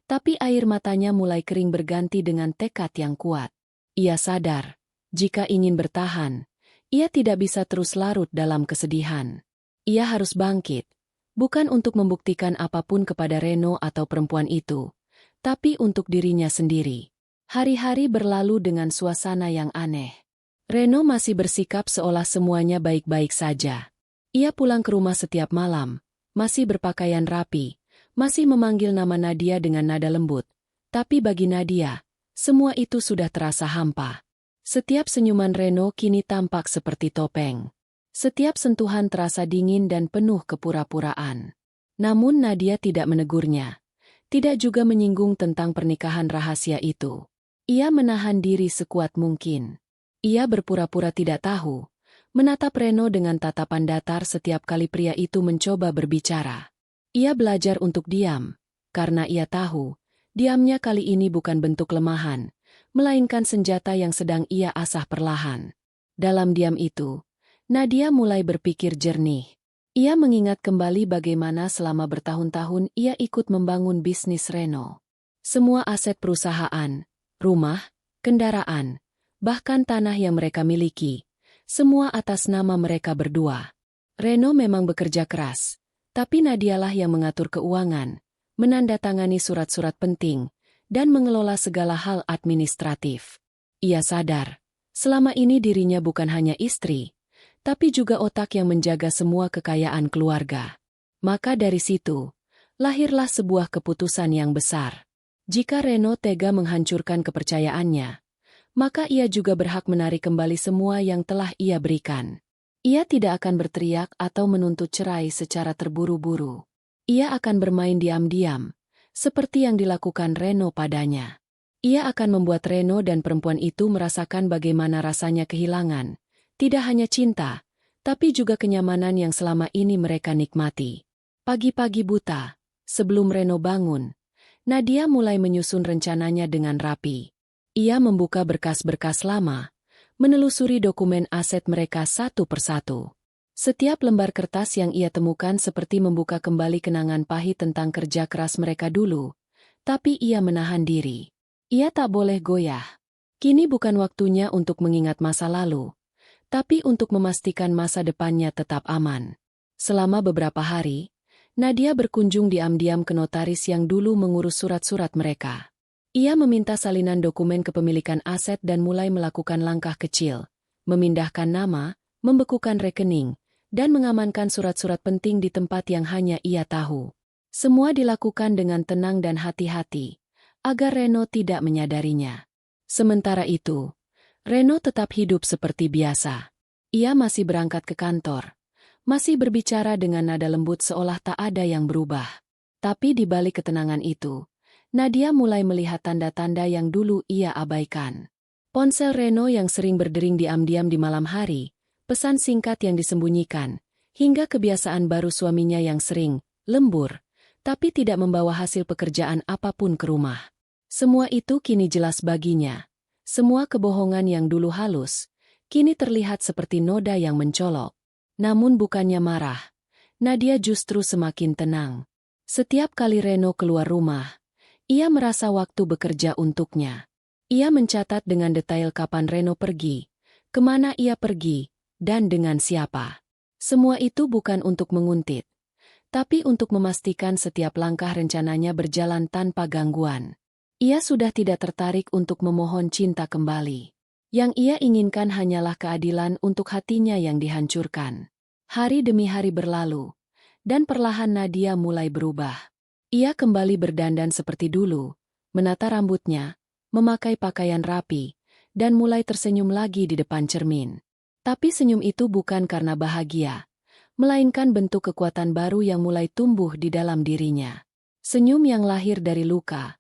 tapi air matanya mulai kering berganti dengan tekad yang kuat. Ia sadar, jika ingin bertahan, ia tidak bisa terus larut dalam kesedihan. Ia harus bangkit, bukan untuk membuktikan apapun kepada Reno atau perempuan itu, tapi untuk dirinya sendiri. Hari-hari berlalu dengan suasana yang aneh. Reno masih bersikap seolah semuanya baik-baik saja. Ia pulang ke rumah setiap malam, masih berpakaian rapi, masih memanggil nama Nadia dengan nada lembut, Tapi bagi Nadia, semua itu sudah terasa hampa. Setiap senyuman Reno kini tampak seperti topeng. Setiap sentuhan terasa dingin dan penuh kepura-puraan. Namun Nadia tidak menegurnya. Tidak juga menyinggung tentang pernikahan rahasia itu. Ia menahan diri sekuat mungkin. Ia berpura-pura tidak tahu, menatap Reno dengan tatapan datar setiap kali pria itu mencoba berbicara. Ia belajar untuk diam, karena ia tahu, diamnya kali ini bukan bentuk lemahan, melainkan senjata yang sedang ia asah perlahan. Dalam diam itu, Nadia mulai berpikir jernih. Ia mengingat kembali bagaimana selama bertahun-tahun ia ikut membangun bisnis Reno. Semua aset perusahaan, rumah, kendaraan, bahkan tanah yang mereka miliki, semua atas nama mereka berdua. Reno memang bekerja keras, tapi Nadialah yang mengatur keuangan, menandatangani surat-surat penting, dan mengelola segala hal administratif. Ia sadar, selama ini dirinya bukan hanya istri, tapi juga otak yang menjaga semua kekayaan keluarga. Maka dari situ, lahirlah sebuah keputusan yang besar. Jika Reno tega menghancurkan kepercayaannya, maka ia juga berhak menarik kembali semua yang telah ia berikan. Ia tidak akan berteriak atau menuntut cerai secara terburu-buru. Ia akan bermain diam-diam, seperti yang dilakukan Reno padanya. Ia akan membuat Reno dan perempuan itu merasakan bagaimana rasanya kehilangan, tidak hanya cinta, tapi juga kenyamanan yang selama ini mereka nikmati. Pagi-pagi buta, sebelum Reno bangun, Nadia mulai menyusun rencananya dengan rapi. Ia membuka berkas-berkas lama, menelusuri dokumen aset mereka satu persatu. Setiap lembar kertas yang ia temukan seperti membuka kembali kenangan pahit tentang kerja keras mereka dulu, tapi ia menahan diri. Ia tak boleh goyah. Kini bukan waktunya untuk mengingat masa lalu, tapi untuk memastikan masa depannya tetap aman. Selama beberapa hari, Nadia berkunjung diam-diam ke notaris yang dulu mengurus surat-surat mereka. Ia meminta salinan dokumen kepemilikan aset dan mulai melakukan langkah kecil, memindahkan nama, membekukan rekening, dan mengamankan surat-surat penting di tempat yang hanya ia tahu. Semua dilakukan dengan tenang dan hati-hati, agar Reno tidak menyadarinya. Sementara itu, Reno tetap hidup seperti biasa. Ia masih berangkat ke kantor, masih berbicara dengan nada lembut seolah tak ada yang berubah. Tapi di balik ketenangan itu, Nadia mulai melihat tanda-tanda yang dulu ia abaikan. Ponsel Reno yang sering berdering diam-diam di malam hari, pesan singkat yang disembunyikan, hingga kebiasaan baru suaminya yang sering, lembur, tapi tidak membawa hasil pekerjaan apapun ke rumah. Semua itu kini jelas baginya. Semua kebohongan yang dulu halus, kini terlihat seperti noda yang mencolok. Namun bukannya marah, Nadia justru semakin tenang. Setiap kali Reno keluar rumah, ia merasa waktu bekerja untuknya. Ia mencatat dengan detail kapan Reno pergi, kemana ia pergi, dan dengan siapa. Semua itu bukan untuk menguntit, tapi untuk memastikan setiap langkah rencananya berjalan tanpa gangguan. Ia sudah tidak tertarik untuk memohon cinta kembali. Yang ia inginkan hanyalah keadilan untuk hatinya yang dihancurkan. Hari demi hari berlalu, dan perlahan Nadia mulai berubah. Ia kembali berdandan seperti dulu, menata rambutnya, memakai pakaian rapi, dan mulai tersenyum lagi di depan cermin. Tapi senyum itu bukan karena bahagia, melainkan bentuk kekuatan baru yang mulai tumbuh di dalam dirinya. Senyum yang lahir dari luka,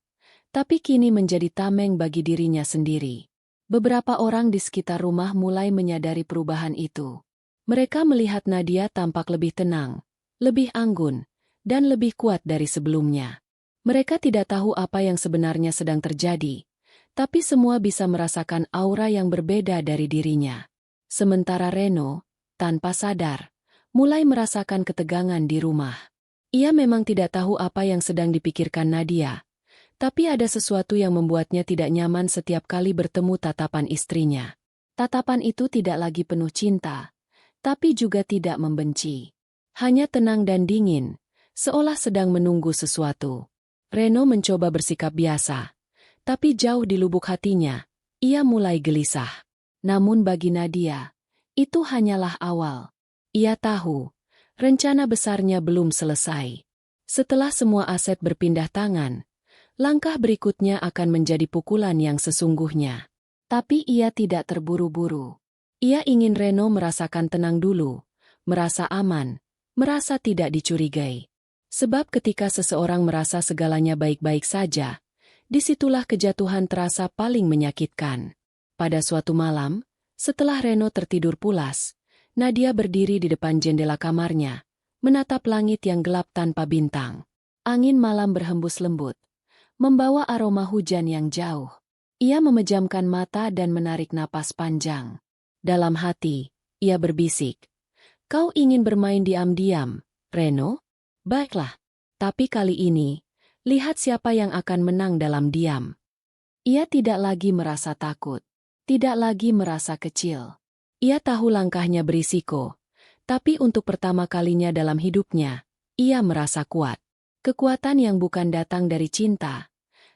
tapi kini menjadi tameng bagi dirinya sendiri. Beberapa orang di sekitar rumah mulai menyadari perubahan itu. Mereka melihat Nadia tampak lebih tenang, lebih anggun, dan lebih kuat dari sebelumnya. Mereka tidak tahu apa yang sebenarnya sedang terjadi, tapi semua bisa merasakan aura yang berbeda dari dirinya. Sementara Reno, tanpa sadar, mulai merasakan ketegangan di rumah. Ia memang tidak tahu apa yang sedang dipikirkan Nadia, tapi ada sesuatu yang membuatnya tidak nyaman setiap kali bertemu tatapan istrinya. Tatapan itu tidak lagi penuh cinta, tapi juga tidak membenci. Hanya tenang dan dingin, seolah sedang menunggu sesuatu. Reno mencoba bersikap biasa, tapi jauh di lubuk hatinya, ia mulai gelisah. Namun bagi Nadia, itu hanyalah awal. Ia tahu, rencana besarnya belum selesai. Setelah semua aset berpindah tangan, langkah berikutnya akan menjadi pukulan yang sesungguhnya. Tapi ia tidak terburu-buru. Ia ingin Reno merasakan tenang dulu, merasa aman, merasa tidak dicurigai. Sebab ketika seseorang merasa segalanya baik-baik saja, disitulah kejatuhan terasa paling menyakitkan. Pada suatu malam, setelah Reno tertidur pulas, Nadia berdiri di depan jendela kamarnya, menatap langit yang gelap tanpa bintang. Angin malam berhembus lembut, membawa aroma hujan yang jauh. Ia memejamkan mata dan menarik napas panjang. Dalam hati, ia berbisik, "Kau ingin bermain diam-diam, Reno? Baiklah. Tapi kali ini, lihat siapa yang akan menang dalam diam." Ia tidak lagi merasa takut, tidak lagi merasa kecil. Ia tahu langkahnya berisiko, tapi untuk pertama kalinya dalam hidupnya, ia merasa kuat. Kekuatan yang bukan datang dari cinta,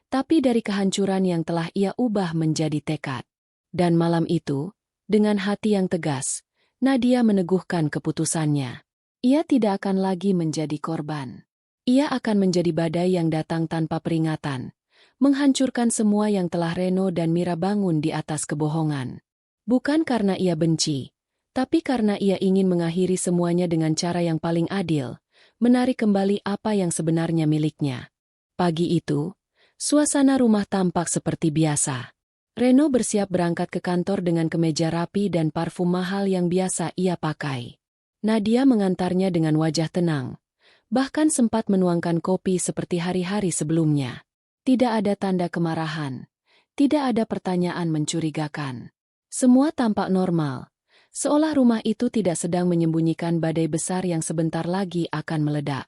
tapi dari kehancuran yang telah ia ubah menjadi tekad. Dan malam itu, dengan hati yang tegas, Nadia meneguhkan keputusannya. Ia tidak akan lagi menjadi korban. Ia akan menjadi badai yang datang tanpa peringatan, menghancurkan semua yang telah Reno dan Mira bangun di atas kebohongan. Bukan karena ia benci, tapi karena ia ingin mengakhiri semuanya dengan cara yang paling adil, menarik kembali apa yang sebenarnya miliknya. Pagi itu, suasana rumah tampak seperti biasa. Reno bersiap berangkat ke kantor dengan kemeja rapi dan parfum mahal yang biasa ia pakai. Nadia mengantarnya dengan wajah tenang, bahkan sempat menuangkan kopi seperti hari-hari sebelumnya. Tidak ada tanda kemarahan, tidak ada pertanyaan mencurigakan. Semua tampak normal, seolah rumah itu tidak sedang menyembunyikan badai besar yang sebentar lagi akan meledak.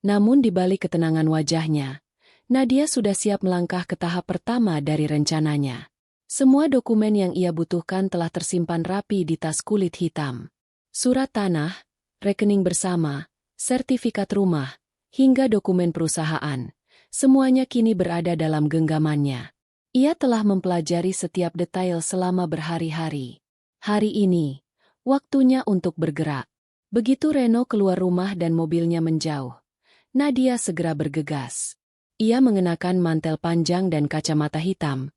Namun di balik ketenangan wajahnya, Nadia sudah siap melangkah ke tahap pertama dari rencananya. Semua dokumen yang ia butuhkan telah tersimpan rapi di tas kulit hitam. Surat tanah, rekening bersama, sertifikat rumah, hingga dokumen perusahaan, semuanya kini berada dalam genggamannya. Ia telah mempelajari setiap detail selama berhari-hari. Hari ini, waktunya untuk bergerak. Begitu Reno keluar rumah dan mobilnya menjauh, Nadia segera bergegas. Ia mengenakan mantel panjang dan kacamata hitam,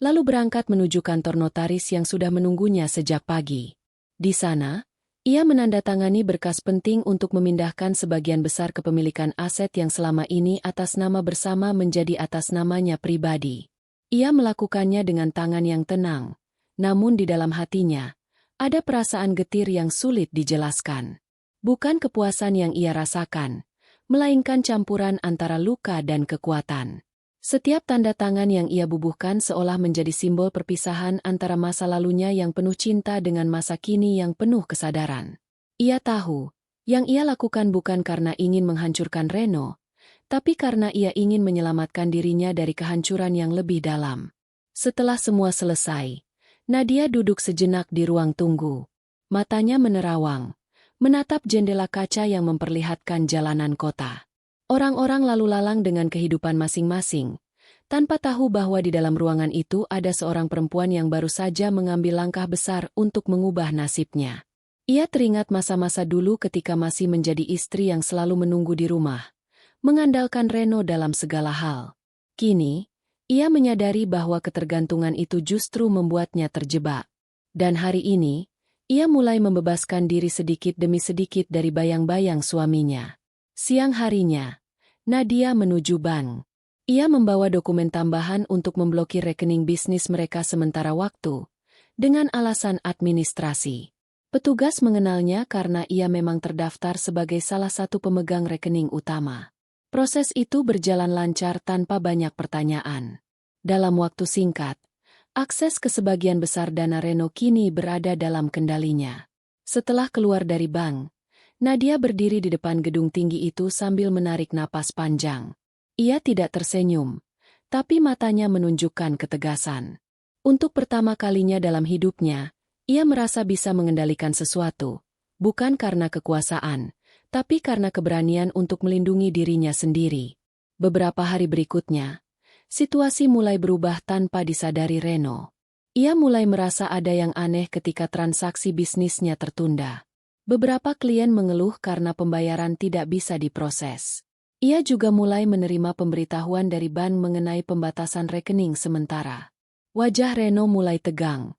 lalu berangkat menuju kantor notaris yang sudah menunggunya sejak pagi. Di sana, ia menandatangani berkas penting untuk memindahkan sebagian besar kepemilikan aset yang selama ini atas nama bersama menjadi atas namanya pribadi. Ia melakukannya dengan tangan yang tenang, namun di dalam hatinya, ada perasaan getir yang sulit dijelaskan. Bukan kepuasan yang ia rasakan, melainkan campuran antara luka dan kekuatan. Setiap tanda tangan yang ia bubuhkan seolah menjadi simbol perpisahan antara masa lalunya yang penuh cinta dengan masa kini yang penuh kesadaran. Ia tahu, yang ia lakukan bukan karena ingin menghancurkan Reno, tapi karena ia ingin menyelamatkan dirinya dari kehancuran yang lebih dalam. Setelah semua selesai, Nadia duduk sejenak di ruang tunggu. Matanya menerawang, menatap jendela kaca yang memperlihatkan jalanan kota. Orang-orang lalu lalang dengan kehidupan masing-masing, tanpa tahu bahwa di dalam ruangan itu ada seorang perempuan yang baru saja mengambil langkah besar untuk mengubah nasibnya. Ia teringat masa-masa dulu ketika masih menjadi istri yang selalu menunggu di rumah, mengandalkan Reno dalam segala hal. Kini, ia menyadari bahwa ketergantungan itu justru membuatnya terjebak. Dan hari ini, ia mulai membebaskan diri sedikit demi sedikit dari bayang-bayang suaminya. Siang harinya, Nadia menuju bank. Ia membawa dokumen tambahan untuk memblokir rekening bisnis mereka sementara waktu, dengan alasan administrasi. Petugas mengenalnya karena ia memang terdaftar sebagai salah satu pemegang rekening utama. Proses itu berjalan lancar tanpa banyak pertanyaan. Dalam waktu singkat, akses ke sebagian besar dana Reno kini berada dalam kendalinya. Setelah keluar dari bank, Nadia berdiri di depan gedung tinggi itu sambil menarik napas panjang. Ia tidak tersenyum, tapi matanya menunjukkan ketegasan. Untuk pertama kalinya dalam hidupnya, ia merasa bisa mengendalikan sesuatu, bukan karena kekuasaan, tapi karena keberanian untuk melindungi dirinya sendiri. Beberapa hari berikutnya, situasi mulai berubah tanpa disadari Reno. Ia mulai merasa ada yang aneh ketika transaksi bisnisnya tertunda. Beberapa klien mengeluh karena pembayaran tidak bisa diproses. Ia juga mulai menerima pemberitahuan dari bank mengenai pembatasan rekening sementara. Wajah Reno mulai tegang,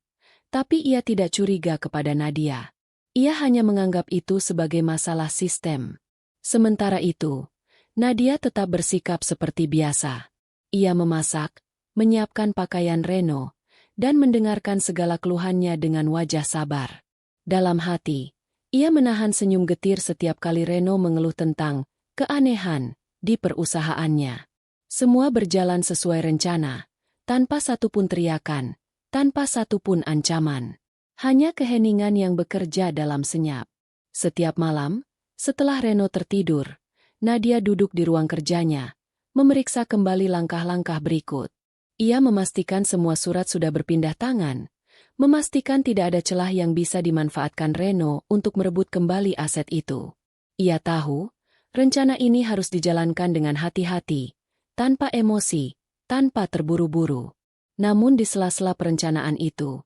tapi ia tidak curiga kepada Nadia. Ia hanya menganggap itu sebagai masalah sistem. Sementara itu, Nadia tetap bersikap seperti biasa. Ia memasak, menyiapkan pakaian Reno, dan mendengarkan segala keluhannya dengan wajah sabar. Dalam hati, ia menahan senyum getir setiap kali Reno mengeluh tentang keanehan di perusahaannya. Semua berjalan sesuai rencana, tanpa satupun teriakan, tanpa satupun ancaman. Hanya keheningan yang bekerja dalam senyap. Setiap malam, setelah Reno tertidur, Nadia duduk di ruang kerjanya, memeriksa kembali langkah-langkah berikut. Ia memastikan semua surat sudah berpindah tangan, memastikan tidak ada celah yang bisa dimanfaatkan Reno untuk merebut kembali aset itu. Ia tahu, rencana ini harus dijalankan dengan hati-hati, tanpa emosi, tanpa terburu-buru. Namun di sela-sela perencanaan itu,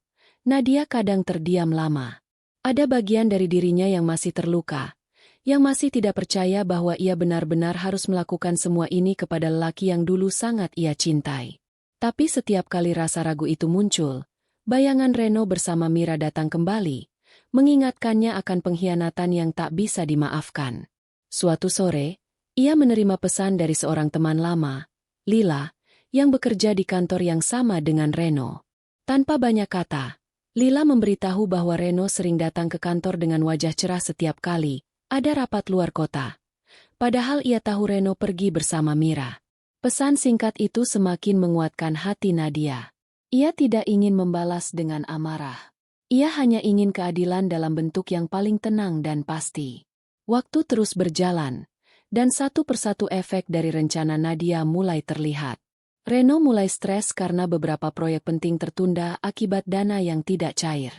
Nadia kadang terdiam lama. Ada bagian dari dirinya yang masih terluka, yang masih tidak percaya bahwa ia benar-benar harus melakukan semua ini kepada lelaki yang dulu sangat ia cintai. Tapi setiap kali rasa ragu itu muncul, bayangan Reno bersama Mira datang kembali, mengingatkannya akan pengkhianatan yang tak bisa dimaafkan. Suatu sore, ia menerima pesan dari seorang teman lama, Lila, yang bekerja di kantor yang sama dengan Reno. Tanpa banyak kata, Lila memberitahu bahwa Reno sering datang ke kantor dengan wajah cerah setiap kali ada rapat luar kota. Padahal ia tahu Reno pergi bersama Mira. Pesan singkat itu semakin menguatkan hati Nadia. Ia tidak ingin membalas dengan amarah. Ia hanya ingin keadilan dalam bentuk yang paling tenang dan pasti. Waktu terus berjalan, dan satu persatu efek dari rencana Nadia mulai terlihat. Reno mulai stres karena beberapa proyek penting tertunda akibat dana yang tidak cair.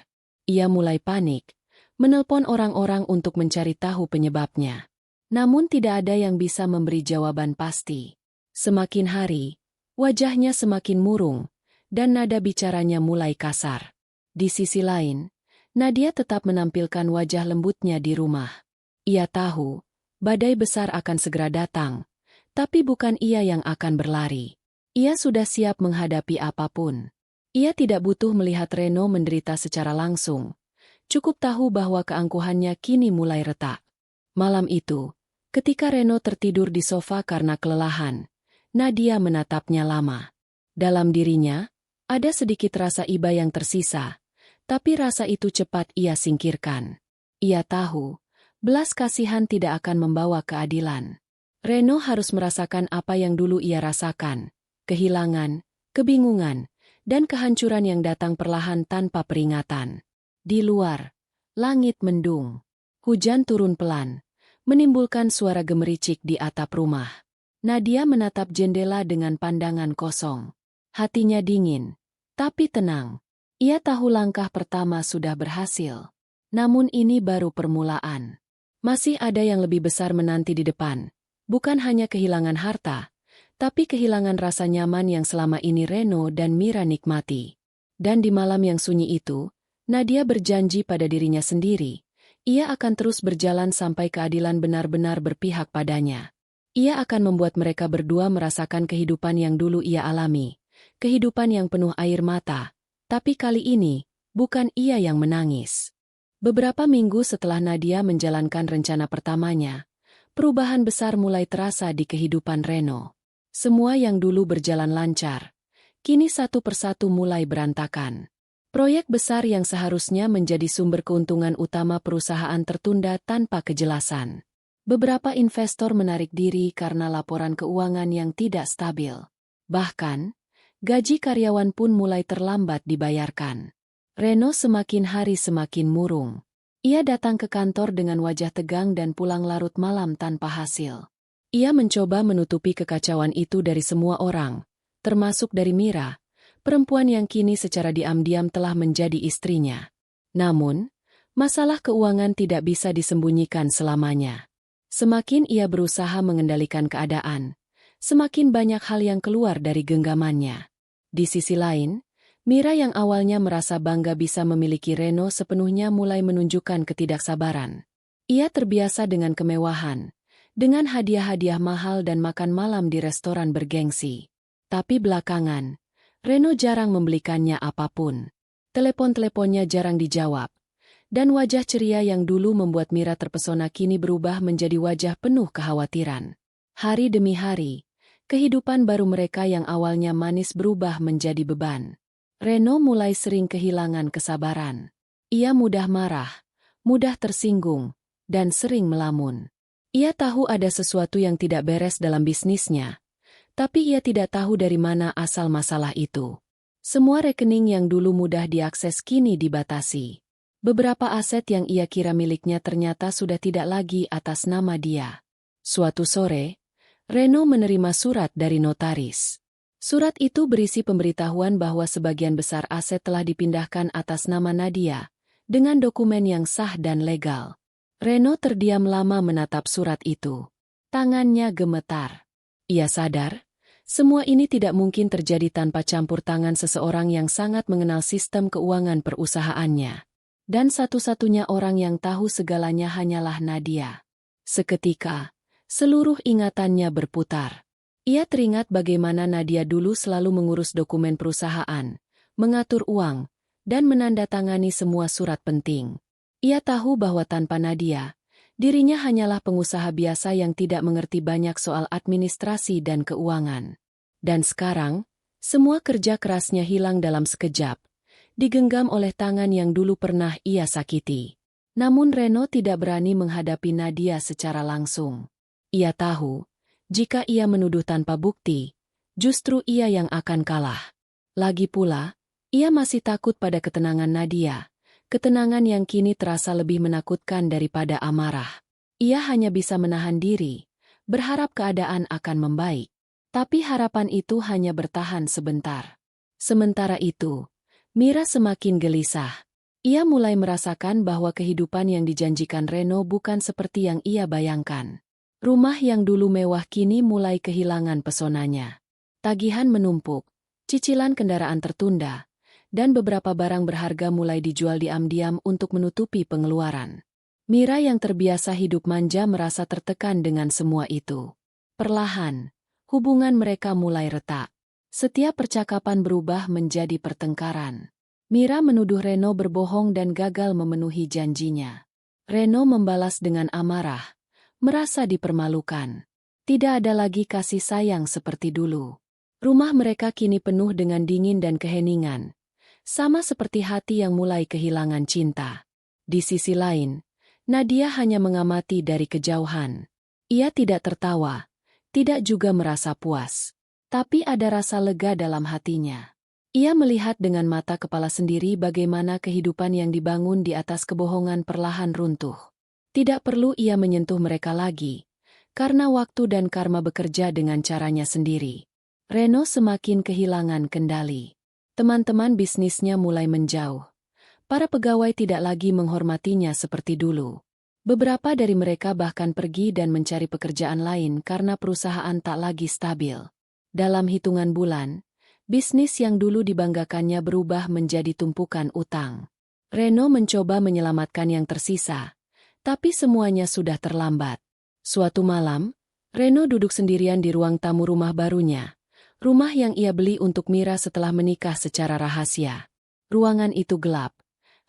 Ia mulai panik, menelpon orang-orang untuk mencari tahu penyebabnya. Namun tidak ada yang bisa memberi jawaban pasti. Semakin hari, wajahnya semakin murung, dan nada bicaranya mulai kasar. Di sisi lain, Nadia tetap menampilkan wajah lembutnya di rumah. Ia tahu, badai besar akan segera datang, tapi bukan ia yang akan berlari. Ia sudah siap menghadapi apapun. Ia tidak butuh melihat Reno menderita secara langsung. Cukup tahu bahwa keangkuhannya kini mulai retak. Malam itu, ketika Reno tertidur di sofa karena kelelahan, Nadia menatapnya lama. Dalam dirinya, ada sedikit rasa iba yang tersisa, tapi rasa itu cepat ia singkirkan. Ia tahu, belas kasihan tidak akan membawa keadilan. Reno harus merasakan apa yang dulu ia rasakan, kehilangan, kebingungan, dan kehancuran yang datang perlahan tanpa peringatan. Di luar, langit mendung. Hujan turun pelan, menimbulkan suara gemericik di atap rumah. Nadia menatap jendela dengan pandangan kosong. Hatinya dingin, tapi tenang. Ia tahu langkah pertama sudah berhasil. Namun ini baru permulaan. Masih ada yang lebih besar menanti di depan. Bukan hanya kehilangan harta, tapi kehilangan rasa nyaman yang selama ini Reno dan Mira nikmati. Dan di malam yang sunyi itu, Nadia berjanji pada dirinya sendiri. Ia akan terus berjalan sampai keadilan benar-benar berpihak padanya. Ia akan membuat mereka berdua merasakan kehidupan yang dulu ia alami. Kehidupan yang penuh air mata. Tapi kali ini, bukan ia yang menangis. Beberapa minggu setelah Nadia menjalankan rencana pertamanya, perubahan besar mulai terasa di kehidupan Reno. Semua yang dulu berjalan lancar, kini satu persatu mulai berantakan. Proyek besar yang seharusnya menjadi sumber keuntungan utama perusahaan tertunda tanpa kejelasan. Beberapa investor menarik diri karena laporan keuangan yang tidak stabil. Bahkan, gaji karyawan pun mulai terlambat dibayarkan. Reno semakin hari semakin murung. Ia datang ke kantor dengan wajah tegang dan pulang larut malam tanpa hasil. Ia mencoba menutupi kekacauan itu dari semua orang, termasuk dari Mira, perempuan yang kini secara diam-diam telah menjadi istrinya. Namun, masalah keuangan tidak bisa disembunyikan selamanya. Semakin ia berusaha mengendalikan keadaan, semakin banyak hal yang keluar dari genggamannya. Di sisi lain, Mira yang awalnya merasa bangga bisa memiliki Reno sepenuhnya mulai menunjukkan ketidaksabaran. Ia terbiasa dengan kemewahan, dengan hadiah-hadiah mahal dan makan malam di restoran bergengsi. Tapi belakangan, Reno jarang membelikannya apapun. Telepon-teleponnya jarang dijawab. Dan wajah ceria yang dulu membuat Mira terpesona kini berubah menjadi wajah penuh kekhawatiran. Hari demi hari, kehidupan baru mereka yang awalnya manis berubah menjadi beban. Reno mulai sering kehilangan kesabaran. Ia mudah marah, mudah tersinggung, dan sering melamun. Ia tahu ada sesuatu yang tidak beres dalam bisnisnya, tapi ia tidak tahu dari mana asal masalah itu. Semua rekening yang dulu mudah diakses kini dibatasi. Beberapa aset yang ia kira miliknya ternyata sudah tidak lagi atas nama dia. Suatu sore, Reno menerima surat dari notaris. Surat itu berisi pemberitahuan bahwa sebagian besar aset telah dipindahkan atas nama Nadia, dengan dokumen yang sah dan legal. Reno terdiam lama menatap surat itu. Tangannya gemetar. Ia sadar, semua ini tidak mungkin terjadi tanpa campur tangan seseorang yang sangat mengenal sistem keuangan perusahaannya. Dan satu-satunya orang yang tahu segalanya hanyalah Nadia. Seketika, seluruh ingatannya berputar. Ia teringat bagaimana Nadia dulu selalu mengurus dokumen perusahaan, mengatur uang, dan menandatangani semua surat penting. Ia tahu bahwa tanpa Nadia, dirinya hanyalah pengusaha biasa yang tidak mengerti banyak soal administrasi dan keuangan. Dan sekarang, semua kerja kerasnya hilang dalam sekejap, digenggam oleh tangan yang dulu pernah ia sakiti. Namun Reno tidak berani menghadapi Nadia secara langsung. Ia tahu, jika ia menuduh tanpa bukti, justru ia yang akan kalah. Lagi pula, ia masih takut pada ketenangan Nadia, ketenangan yang kini terasa lebih menakutkan daripada amarah. Ia hanya bisa menahan diri, berharap keadaan akan membaik. Tapi harapan itu hanya bertahan sebentar. Sementara itu, Mira semakin gelisah. Ia mulai merasakan bahwa kehidupan yang dijanjikan Reno bukan seperti yang ia bayangkan. Rumah yang dulu mewah kini mulai kehilangan pesonanya. Tagihan menumpuk, cicilan kendaraan tertunda, dan beberapa barang berharga mulai dijual diam-diam untuk menutupi pengeluaran. Mira yang terbiasa hidup manja merasa tertekan dengan semua itu. Perlahan, hubungan mereka mulai retak. Setiap percakapan berubah menjadi pertengkaran. Mira menuduh Reno berbohong dan gagal memenuhi janjinya. Reno membalas dengan amarah, merasa dipermalukan. Tidak ada lagi kasih sayang seperti dulu. Rumah mereka kini penuh dengan dingin dan keheningan, sama seperti hati yang mulai kehilangan cinta. Di sisi lain, Nadia hanya mengamati dari kejauhan. Ia tidak tertawa, tidak juga merasa puas. Tapi ada rasa lega dalam hatinya. Ia melihat dengan mata kepala sendiri bagaimana kehidupan yang dibangun di atas kebohongan perlahan runtuh. Tidak perlu ia menyentuh mereka lagi, karena waktu dan karma bekerja dengan caranya sendiri. Reno semakin kehilangan kendali. Teman-teman bisnisnya mulai menjauh. Para pegawai tidak lagi menghormatinya seperti dulu. Beberapa dari mereka bahkan pergi dan mencari pekerjaan lain karena perusahaan tak lagi stabil. Dalam hitungan bulan, bisnis yang dulu dibanggakannya berubah menjadi tumpukan utang. Reno mencoba menyelamatkan yang tersisa, tapi semuanya sudah terlambat. Suatu malam, Reno duduk sendirian di ruang tamu rumah barunya, rumah yang ia beli untuk Mira setelah menikah secara rahasia. Ruangan itu gelap,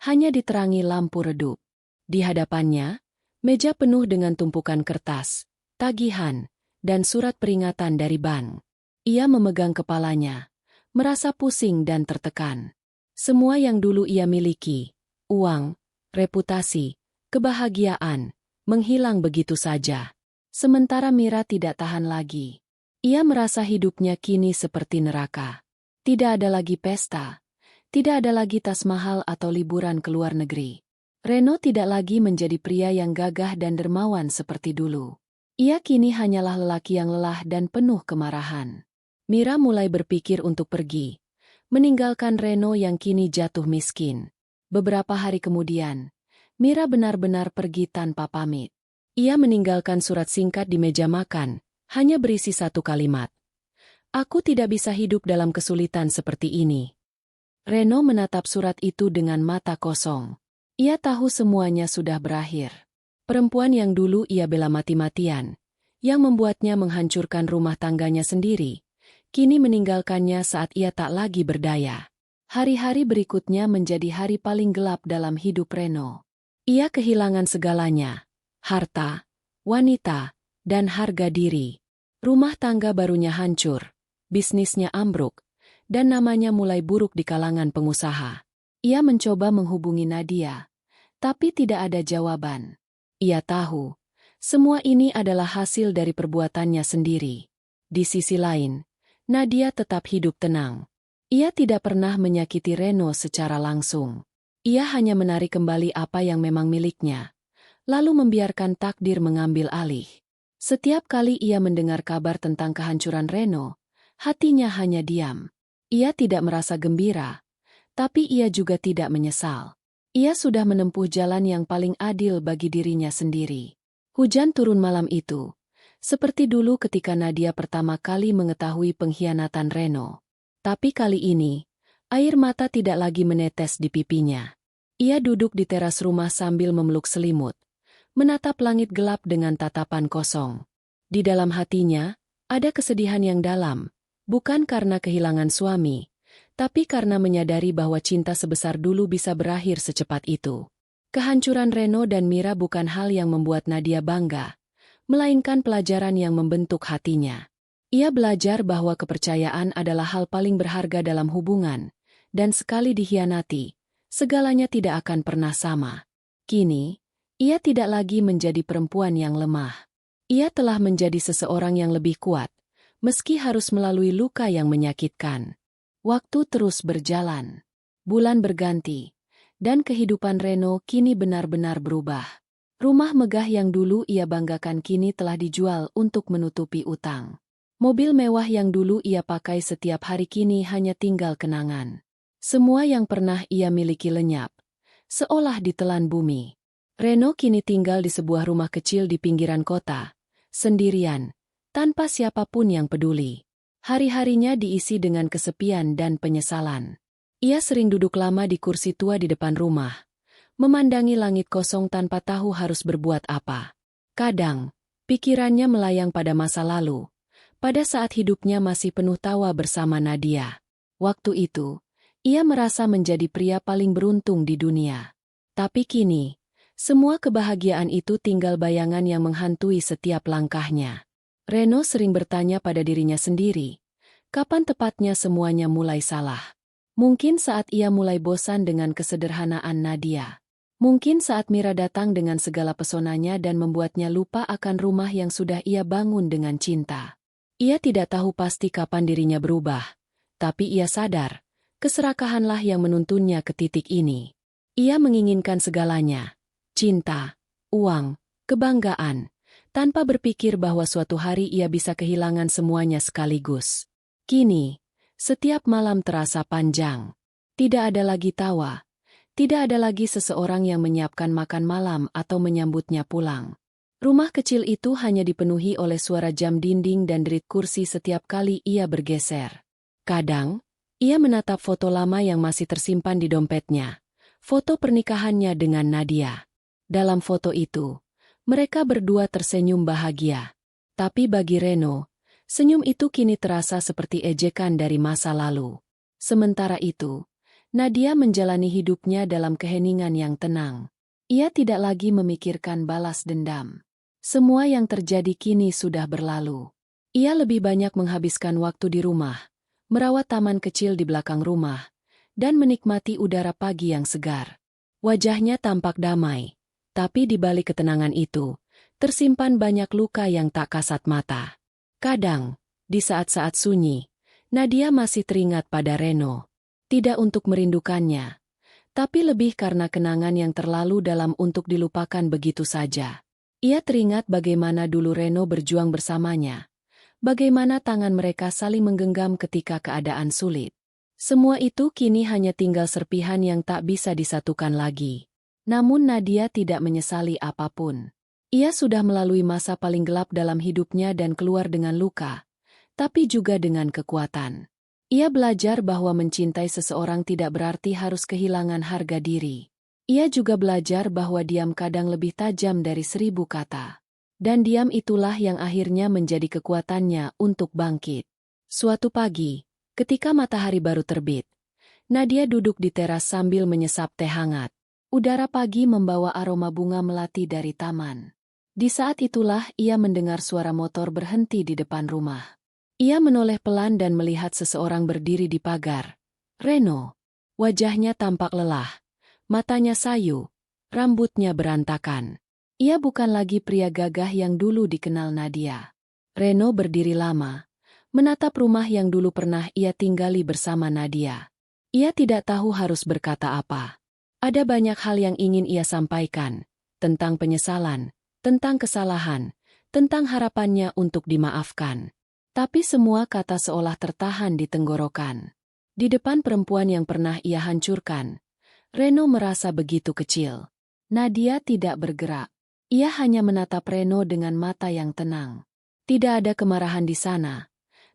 hanya diterangi lampu redup. Di hadapannya, meja penuh dengan tumpukan kertas, tagihan, dan surat peringatan dari bank. Ia memegang kepalanya, merasa pusing dan tertekan. Semua yang dulu ia miliki, uang, reputasi, kebahagiaan, menghilang begitu saja. Sementara Mira tidak tahan lagi. Ia merasa hidupnya kini seperti neraka. Tidak ada lagi pesta, tidak ada lagi tas mahal atau liburan ke luar negeri. Reno tidak lagi menjadi pria yang gagah dan dermawan seperti dulu. Ia kini hanyalah lelaki yang lelah dan penuh kemarahan. Mira mulai berpikir untuk pergi, meninggalkan Reno yang kini jatuh miskin. Beberapa hari kemudian, Mira benar-benar pergi tanpa pamit. Ia meninggalkan surat singkat di meja makan, hanya berisi satu kalimat. "Aku tidak bisa hidup dalam kesulitan seperti ini." Reno menatap surat itu dengan mata kosong. Ia tahu semuanya sudah berakhir. Perempuan yang dulu ia bela mati-matian, yang membuatnya menghancurkan rumah tangganya sendiri, kini meninggalkannya saat ia tak lagi berdaya. Hari-hari berikutnya menjadi hari paling gelap dalam hidup Reno. Ia kehilangan segalanya, harta, wanita, dan harga diri. Rumah tangga barunya hancur, bisnisnya ambruk, dan namanya mulai buruk di kalangan pengusaha. Ia mencoba menghubungi Nadia, tapi tidak ada jawaban. Ia tahu, semua ini adalah hasil dari perbuatannya sendiri. Di sisi lain, Nadia tetap hidup tenang. Ia tidak pernah menyakiti Reno secara langsung. Ia hanya menarik kembali apa yang memang miliknya, lalu membiarkan takdir mengambil alih. Setiap kali ia mendengar kabar tentang kehancuran Reno, hatinya hanya diam. Ia tidak merasa gembira, tapi ia juga tidak menyesal. Ia sudah menempuh jalan yang paling adil bagi dirinya sendiri. Hujan turun malam itu, seperti dulu ketika Nadia pertama kali mengetahui pengkhianatan Reno. Tapi kali ini, air mata tidak lagi menetes di pipinya. Ia duduk di teras rumah sambil memeluk selimut, menatap langit gelap dengan tatapan kosong. Di dalam hatinya, ada kesedihan yang dalam, bukan karena kehilangan suami, tapi karena menyadari bahwa cinta sebesar dulu bisa berakhir secepat itu. Kehancuran Reno dan Mira bukan hal yang membuat Nadia bangga, melainkan pelajaran yang membentuk hatinya. Ia belajar bahwa kepercayaan adalah hal paling berharga dalam hubungan, dan sekali dikhianati, segalanya tidak akan pernah sama. Kini, ia tidak lagi menjadi perempuan yang lemah. Ia telah menjadi seseorang yang lebih kuat, meski harus melalui luka yang menyakitkan. Waktu terus berjalan, bulan berganti, dan kehidupan Reno kini benar-benar berubah. Rumah megah yang dulu ia banggakan kini telah dijual untuk menutupi utang. Mobil mewah yang dulu ia pakai setiap hari kini hanya tinggal kenangan. Semua yang pernah ia miliki lenyap, seolah ditelan bumi. Reno kini tinggal di sebuah rumah kecil di pinggiran kota, sendirian, tanpa siapapun yang peduli. Hari-harinya diisi dengan kesepian dan penyesalan. Ia sering duduk lama di kursi tua di depan rumah, memandangi langit kosong tanpa tahu harus berbuat apa. Kadang, pikirannya melayang pada masa lalu, pada saat hidupnya masih penuh tawa bersama Nadia. Waktu itu, ia merasa menjadi pria paling beruntung di dunia. Tapi kini, semua kebahagiaan itu tinggal bayangan yang menghantui setiap langkahnya. Reno sering bertanya pada dirinya sendiri, kapan tepatnya semuanya mulai salah? Mungkin saat ia mulai bosan dengan kesederhanaan Nadia. Mungkin saat Mira datang dengan segala pesonanya dan membuatnya lupa akan rumah yang sudah ia bangun dengan cinta. Ia tidak tahu pasti kapan dirinya berubah, tapi ia sadar, keserakahanlah yang menuntunnya ke titik ini. Ia menginginkan segalanya, cinta, uang, kebanggaan, tanpa berpikir bahwa suatu hari ia bisa kehilangan semuanya sekaligus. Kini, setiap malam terasa panjang. Tidak ada lagi tawa, tidak ada lagi seseorang yang menyiapkan makan malam atau menyambutnya pulang. Rumah kecil itu hanya dipenuhi oleh suara jam dinding dan derit kursi setiap kali ia bergeser. Kadang, ia menatap foto lama yang masih tersimpan di dompetnya. Foto pernikahannya dengan Nadia. Dalam foto itu, mereka berdua tersenyum bahagia. Tapi bagi Reno, senyum itu kini terasa seperti ejekan dari masa lalu. Sementara itu, Nadia menjalani hidupnya dalam keheningan yang tenang. Ia tidak lagi memikirkan balas dendam. Semua yang terjadi kini sudah berlalu. Ia lebih banyak menghabiskan waktu di rumah, merawat taman kecil di belakang rumah, dan menikmati udara pagi yang segar. Wajahnya tampak damai, tapi di balik ketenangan itu, tersimpan banyak luka yang tak kasat mata. Kadang, di saat-saat sunyi, Nadia masih teringat pada Reno. Tidak untuk merindukannya, tapi lebih karena kenangan yang terlalu dalam untuk dilupakan begitu saja. Ia teringat bagaimana dulu Reno berjuang bersamanya, bagaimana tangan mereka saling menggenggam ketika keadaan sulit. Semua itu kini hanya tinggal serpihan yang tak bisa disatukan lagi. Namun Nadia tidak menyesali apapun. Ia sudah melalui masa paling gelap dalam hidupnya dan keluar dengan luka, tapi juga dengan kekuatan. Ia belajar bahwa mencintai seseorang tidak berarti harus kehilangan harga diri. Ia juga belajar bahwa diam kadang lebih tajam dari 1000 kata. Dan diam itulah yang akhirnya menjadi kekuatannya untuk bangkit. Suatu pagi, ketika matahari baru terbit, Nadia duduk di teras sambil menyesap teh hangat. Udara pagi membawa aroma bunga melati dari taman. Di saat itulah ia mendengar suara motor berhenti di depan rumah. Ia menoleh pelan dan melihat seseorang berdiri di pagar. Reno. Wajahnya tampak lelah. Matanya sayu. Rambutnya berantakan. Ia bukan lagi pria gagah yang dulu dikenal Nadia. Reno berdiri lama, menatap rumah yang dulu pernah ia tinggali bersama Nadia. Ia tidak tahu harus berkata apa. Ada banyak hal yang ingin ia sampaikan, tentang penyesalan, tentang kesalahan, tentang harapannya untuk dimaafkan. Tapi semua kata seolah tertahan di tenggorokan. Di depan perempuan yang pernah ia hancurkan, Reno merasa begitu kecil. Nadia tidak bergerak. Ia hanya menatap Reno dengan mata yang tenang. Tidak ada kemarahan di sana,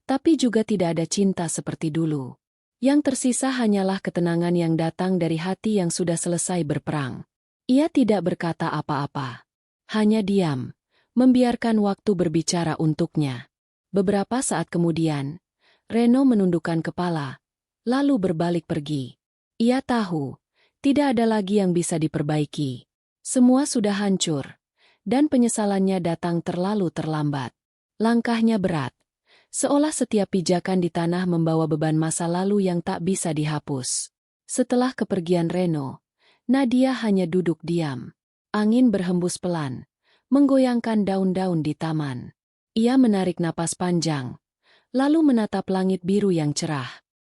tapi juga tidak ada cinta seperti dulu. Yang tersisa hanyalah ketenangan yang datang dari hati yang sudah selesai berperang. Ia tidak berkata apa-apa. Hanya diam, membiarkan waktu berbicara untuknya. Beberapa saat kemudian, Reno menundukkan kepala, lalu berbalik pergi. Ia tahu, tidak ada lagi yang bisa diperbaiki. Semua sudah hancur, dan penyesalannya datang terlalu terlambat. Langkahnya berat. Seolah setiap pijakan di tanah membawa beban masa lalu yang tak bisa dihapus. Setelah kepergian Reno, Nadia hanya duduk diam. Angin berhembus pelan, menggoyangkan daun-daun di taman. Ia menarik napas panjang, lalu menatap langit biru yang cerah.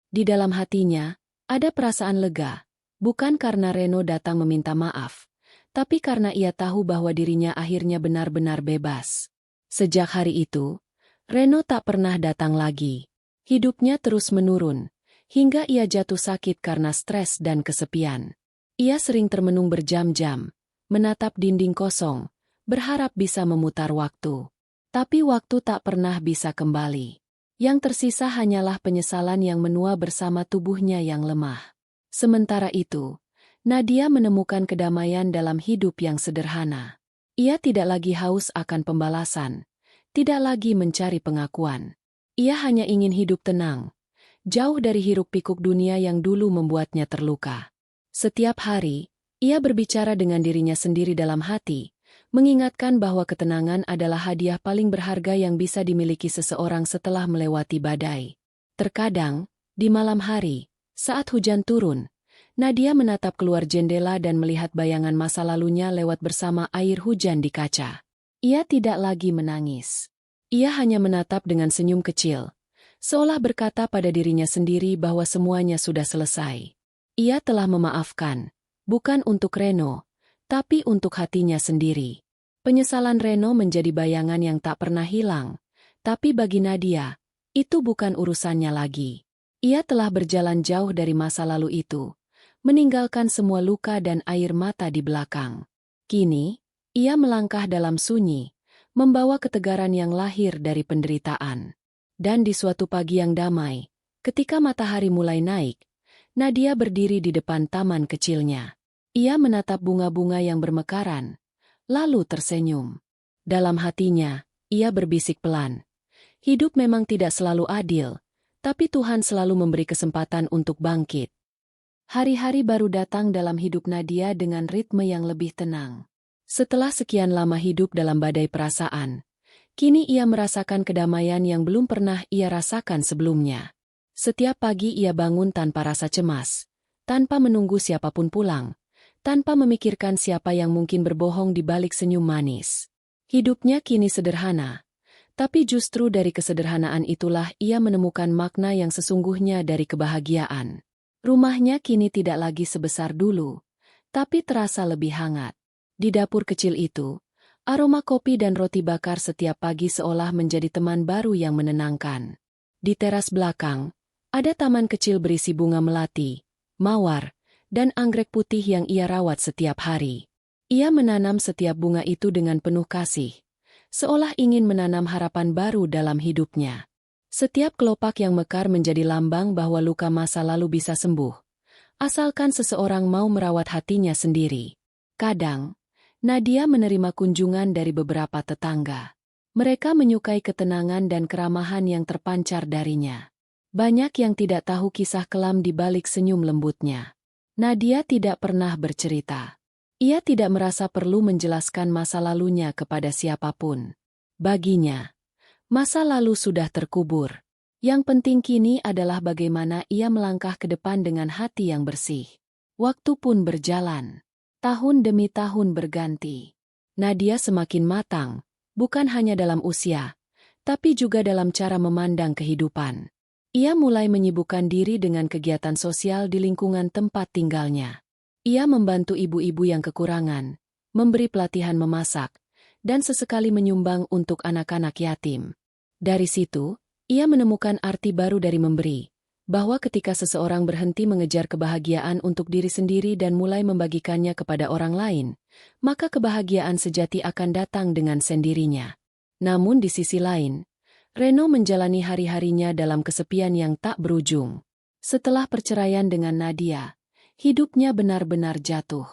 Di dalam hatinya, ada perasaan lega, bukan karena Reno datang meminta maaf, tapi karena ia tahu bahwa dirinya akhirnya benar-benar bebas. Sejak hari itu, Reno tak pernah datang lagi. Hidupnya terus menurun, hingga ia jatuh sakit karena stres dan kesepian. Ia sering termenung berjam-jam, menatap dinding kosong, berharap bisa memutar waktu. Tapi waktu tak pernah bisa kembali. Yang tersisa hanyalah penyesalan yang menua bersama tubuhnya yang lemah. Sementara itu, Nadia menemukan kedamaian dalam hidup yang sederhana. Ia tidak lagi haus akan pembalasan. Tidak lagi mencari pengakuan. Ia hanya ingin hidup tenang, jauh dari hiruk-pikuk dunia yang dulu membuatnya terluka. Setiap hari, ia berbicara dengan dirinya sendiri dalam hati, mengingatkan bahwa ketenangan adalah hadiah paling berharga yang bisa dimiliki seseorang setelah melewati badai. Terkadang, di malam hari, saat hujan turun, Nadia menatap keluar jendela dan melihat bayangan masa lalunya lewat bersama air hujan di kaca. Ia tidak lagi menangis. Ia hanya menatap dengan senyum kecil, seolah berkata pada dirinya sendiri bahwa semuanya sudah selesai. Ia telah memaafkan, bukan untuk Reno, tapi untuk hatinya sendiri. Penyesalan Reno menjadi bayangan yang tak pernah hilang, tapi bagi Nadia, itu bukan urusannya lagi. Ia telah berjalan jauh dari masa lalu itu, meninggalkan semua luka dan air mata di belakang. Kini, ia melangkah dalam sunyi, membawa ketegaran yang lahir dari penderitaan. Dan di suatu pagi yang damai, ketika matahari mulai naik, Nadia berdiri di depan taman kecilnya. Ia menatap bunga-bunga yang bermekaran, lalu tersenyum. Dalam hatinya, ia berbisik pelan. Hidup memang tidak selalu adil, tapi Tuhan selalu memberi kesempatan untuk bangkit. Hari-hari baru datang dalam hidup Nadia dengan ritme yang lebih tenang. Setelah sekian lama hidup dalam badai perasaan, kini ia merasakan kedamaian yang belum pernah ia rasakan sebelumnya. Setiap pagi ia bangun tanpa rasa cemas, tanpa menunggu siapapun pulang, tanpa memikirkan siapa yang mungkin berbohong di balik senyum manis. Hidupnya kini sederhana, tapi justru dari kesederhanaan itulah ia menemukan makna yang sesungguhnya dari kebahagiaan. Rumahnya kini tidak lagi sebesar dulu, tapi terasa lebih hangat. Di dapur kecil itu, aroma kopi dan roti bakar setiap pagi seolah menjadi teman baru yang menenangkan. Di teras belakang, ada taman kecil berisi bunga melati, mawar, dan anggrek putih yang ia rawat setiap hari. Ia menanam setiap bunga itu dengan penuh kasih, seolah ingin menanam harapan baru dalam hidupnya. Setiap kelopak yang mekar menjadi lambang bahwa luka masa lalu bisa sembuh, asalkan seseorang mau merawat hatinya sendiri. Kadang, Nadia menerima kunjungan dari beberapa tetangga. Mereka menyukai ketenangan dan keramahan yang terpancar darinya. Banyak yang tidak tahu kisah kelam di balik senyum lembutnya. Nadia tidak pernah bercerita. Ia tidak merasa perlu menjelaskan masa lalunya kepada siapapun. Baginya, masa lalu sudah terkubur. Yang penting kini adalah bagaimana ia melangkah ke depan dengan hati yang bersih. Waktu pun berjalan. Tahun demi tahun berganti. Nadia semakin matang, bukan hanya dalam usia, tapi juga dalam cara memandang kehidupan. Ia mulai menyibukkan diri dengan kegiatan sosial di lingkungan tempat tinggalnya. Ia membantu ibu-ibu yang kekurangan, memberi pelatihan memasak, dan sesekali menyumbang untuk anak-anak yatim. Dari situ, ia menemukan arti baru dari memberi, bahwa ketika seseorang berhenti mengejar kebahagiaan untuk diri sendiri dan mulai membagikannya kepada orang lain, maka kebahagiaan sejati akan datang dengan sendirinya. Namun di sisi lain, Reno menjalani hari-harinya dalam kesepian yang tak berujung. Setelah perceraian dengan Nadia, hidupnya benar-benar jatuh.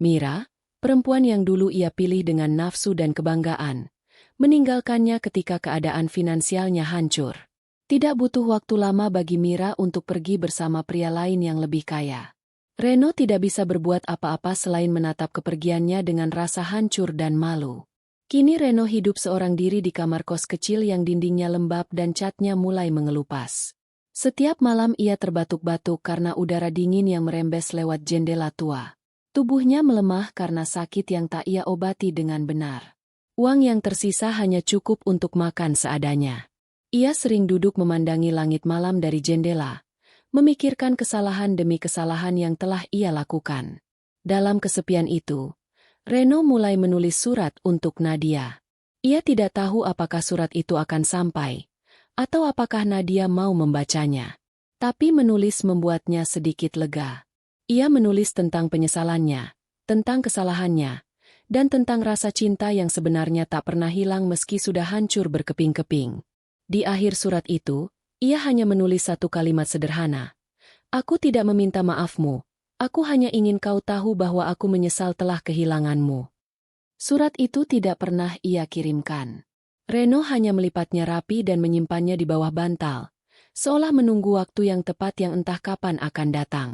Mira, perempuan yang dulu ia pilih dengan nafsu dan kebanggaan, meninggalkannya ketika keadaan finansialnya hancur. Tidak butuh waktu lama bagi Mira untuk pergi bersama pria lain yang lebih kaya. Reno tidak bisa berbuat apa-apa selain menatap kepergiannya dengan rasa hancur dan malu. Kini Reno hidup seorang diri di kamar kos kecil yang dindingnya lembab dan catnya mulai mengelupas. Setiap malam ia terbatuk-batuk karena udara dingin yang merembes lewat jendela tua. Tubuhnya melemah karena sakit yang tak ia obati dengan benar. Uang yang tersisa hanya cukup untuk makan seadanya. Ia sering duduk memandangi langit malam dari jendela, memikirkan kesalahan demi kesalahan yang telah ia lakukan. Dalam kesepian itu, Reno mulai menulis surat untuk Nadia. Ia tidak tahu apakah surat itu akan sampai, atau apakah Nadia mau membacanya. Tapi menulis membuatnya sedikit lega. Ia menulis tentang penyesalannya, tentang kesalahannya, dan tentang rasa cinta yang sebenarnya tak pernah hilang meski sudah hancur berkeping-keping. Di akhir surat itu, ia hanya menulis satu kalimat sederhana. Aku tidak meminta maafmu, aku hanya ingin kau tahu bahwa aku menyesal telah kehilanganmu. Surat itu tidak pernah ia kirimkan. Reno hanya melipatnya rapi dan menyimpannya di bawah bantal, seolah menunggu waktu yang tepat yang entah kapan akan datang.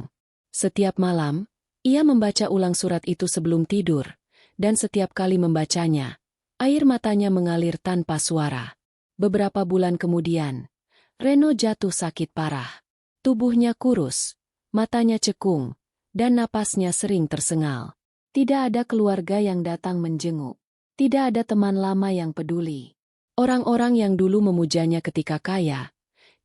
Setiap malam, ia membaca ulang surat itu sebelum tidur, dan setiap kali membacanya, air matanya mengalir tanpa suara. Beberapa bulan kemudian, Reno jatuh sakit parah. Tubuhnya kurus, matanya cekung, dan napasnya sering tersengal. Tidak ada keluarga yang datang menjenguk. Tidak ada teman lama yang peduli. Orang-orang yang dulu memujanya ketika kaya,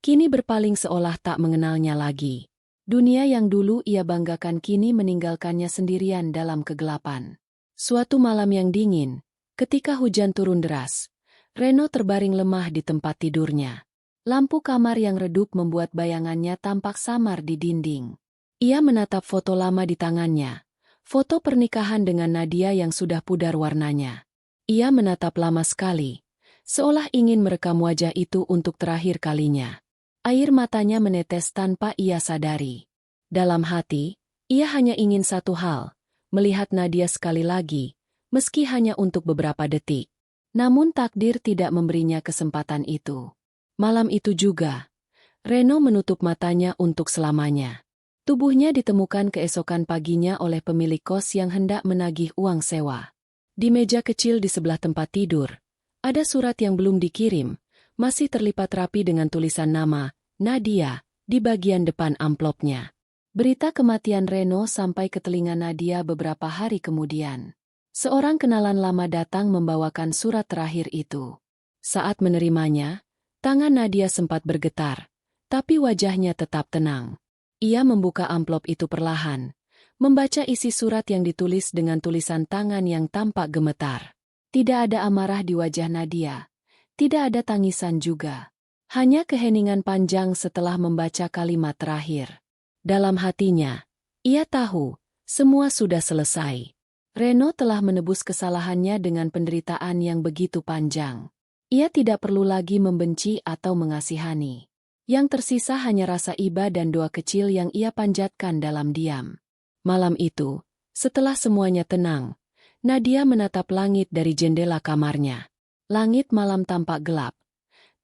kini berpaling seolah tak mengenalnya lagi. Dunia yang dulu ia banggakan kini meninggalkannya sendirian dalam kegelapan. Suatu malam yang dingin, ketika hujan turun deras, Reno terbaring lemah di tempat tidurnya. Lampu kamar yang redup membuat bayangannya tampak samar di dinding. Ia menatap foto lama di tangannya, foto pernikahan dengan Nadia yang sudah pudar warnanya. Ia menatap lama sekali, seolah ingin merekam wajah itu untuk terakhir kalinya. Air matanya menetes tanpa ia sadari. Dalam hati, ia hanya ingin satu hal, melihat Nadia sekali lagi, meski hanya untuk beberapa detik. Namun takdir tidak memberinya kesempatan itu. Malam itu juga, Reno menutup matanya untuk selamanya. Tubuhnya ditemukan keesokan paginya oleh pemilik kos yang hendak menagih uang sewa. Di meja kecil di sebelah tempat tidur, ada surat yang belum dikirim, masih terlipat rapi dengan tulisan nama, Nadia, di bagian depan amplopnya. Berita kematian Reno sampai ke telinga Nadia beberapa hari kemudian. Seorang kenalan lama datang membawakan surat terakhir itu. Saat menerimanya, tangan Nadia sempat bergetar, tapi wajahnya tetap tenang. Ia membuka amplop itu perlahan, membaca isi surat yang ditulis dengan tulisan tangan yang tampak gemetar. Tidak ada amarah di wajah Nadia, tidak ada tangisan juga. Hanya keheningan panjang setelah membaca kalimat terakhir. Dalam hatinya, ia tahu, semua sudah selesai. Reno telah menebus kesalahannya dengan penderitaan yang begitu panjang. Ia tidak perlu lagi membenci atau mengasihani. Yang tersisa hanya rasa iba dan doa kecil yang ia panjatkan dalam diam. Malam itu, setelah semuanya tenang, Nadia menatap langit dari jendela kamarnya. Langit malam tampak gelap.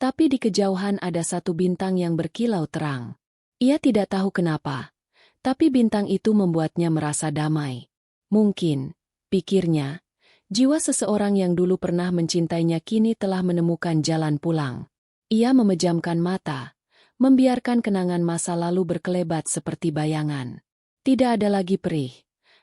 Tapi di kejauhan ada satu bintang yang berkilau terang. Ia tidak tahu kenapa, tapi bintang itu membuatnya merasa damai. Mungkin, pikirnya, jiwa seseorang yang dulu pernah mencintainya kini telah menemukan jalan pulang. Ia memejamkan mata, membiarkan kenangan masa lalu berkelebat seperti bayangan. Tidak ada lagi perih,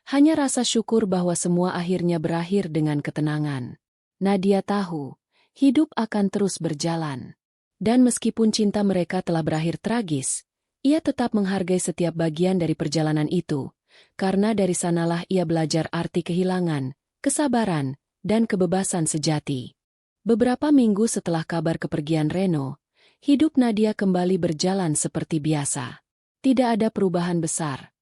hanya rasa syukur bahwa semua akhirnya berakhir dengan ketenangan. Nadia tahu, hidup akan terus berjalan. Dan meskipun cinta mereka telah berakhir tragis, ia tetap menghargai setiap bagian dari perjalanan itu, karena dari sanalah ia belajar arti kehilangan, kesabaran, dan kebebasan sejati. Beberapa minggu setelah kabar kepergian Reno, hidup Nadia kembali berjalan seperti biasa. Tidak ada perubahan besar,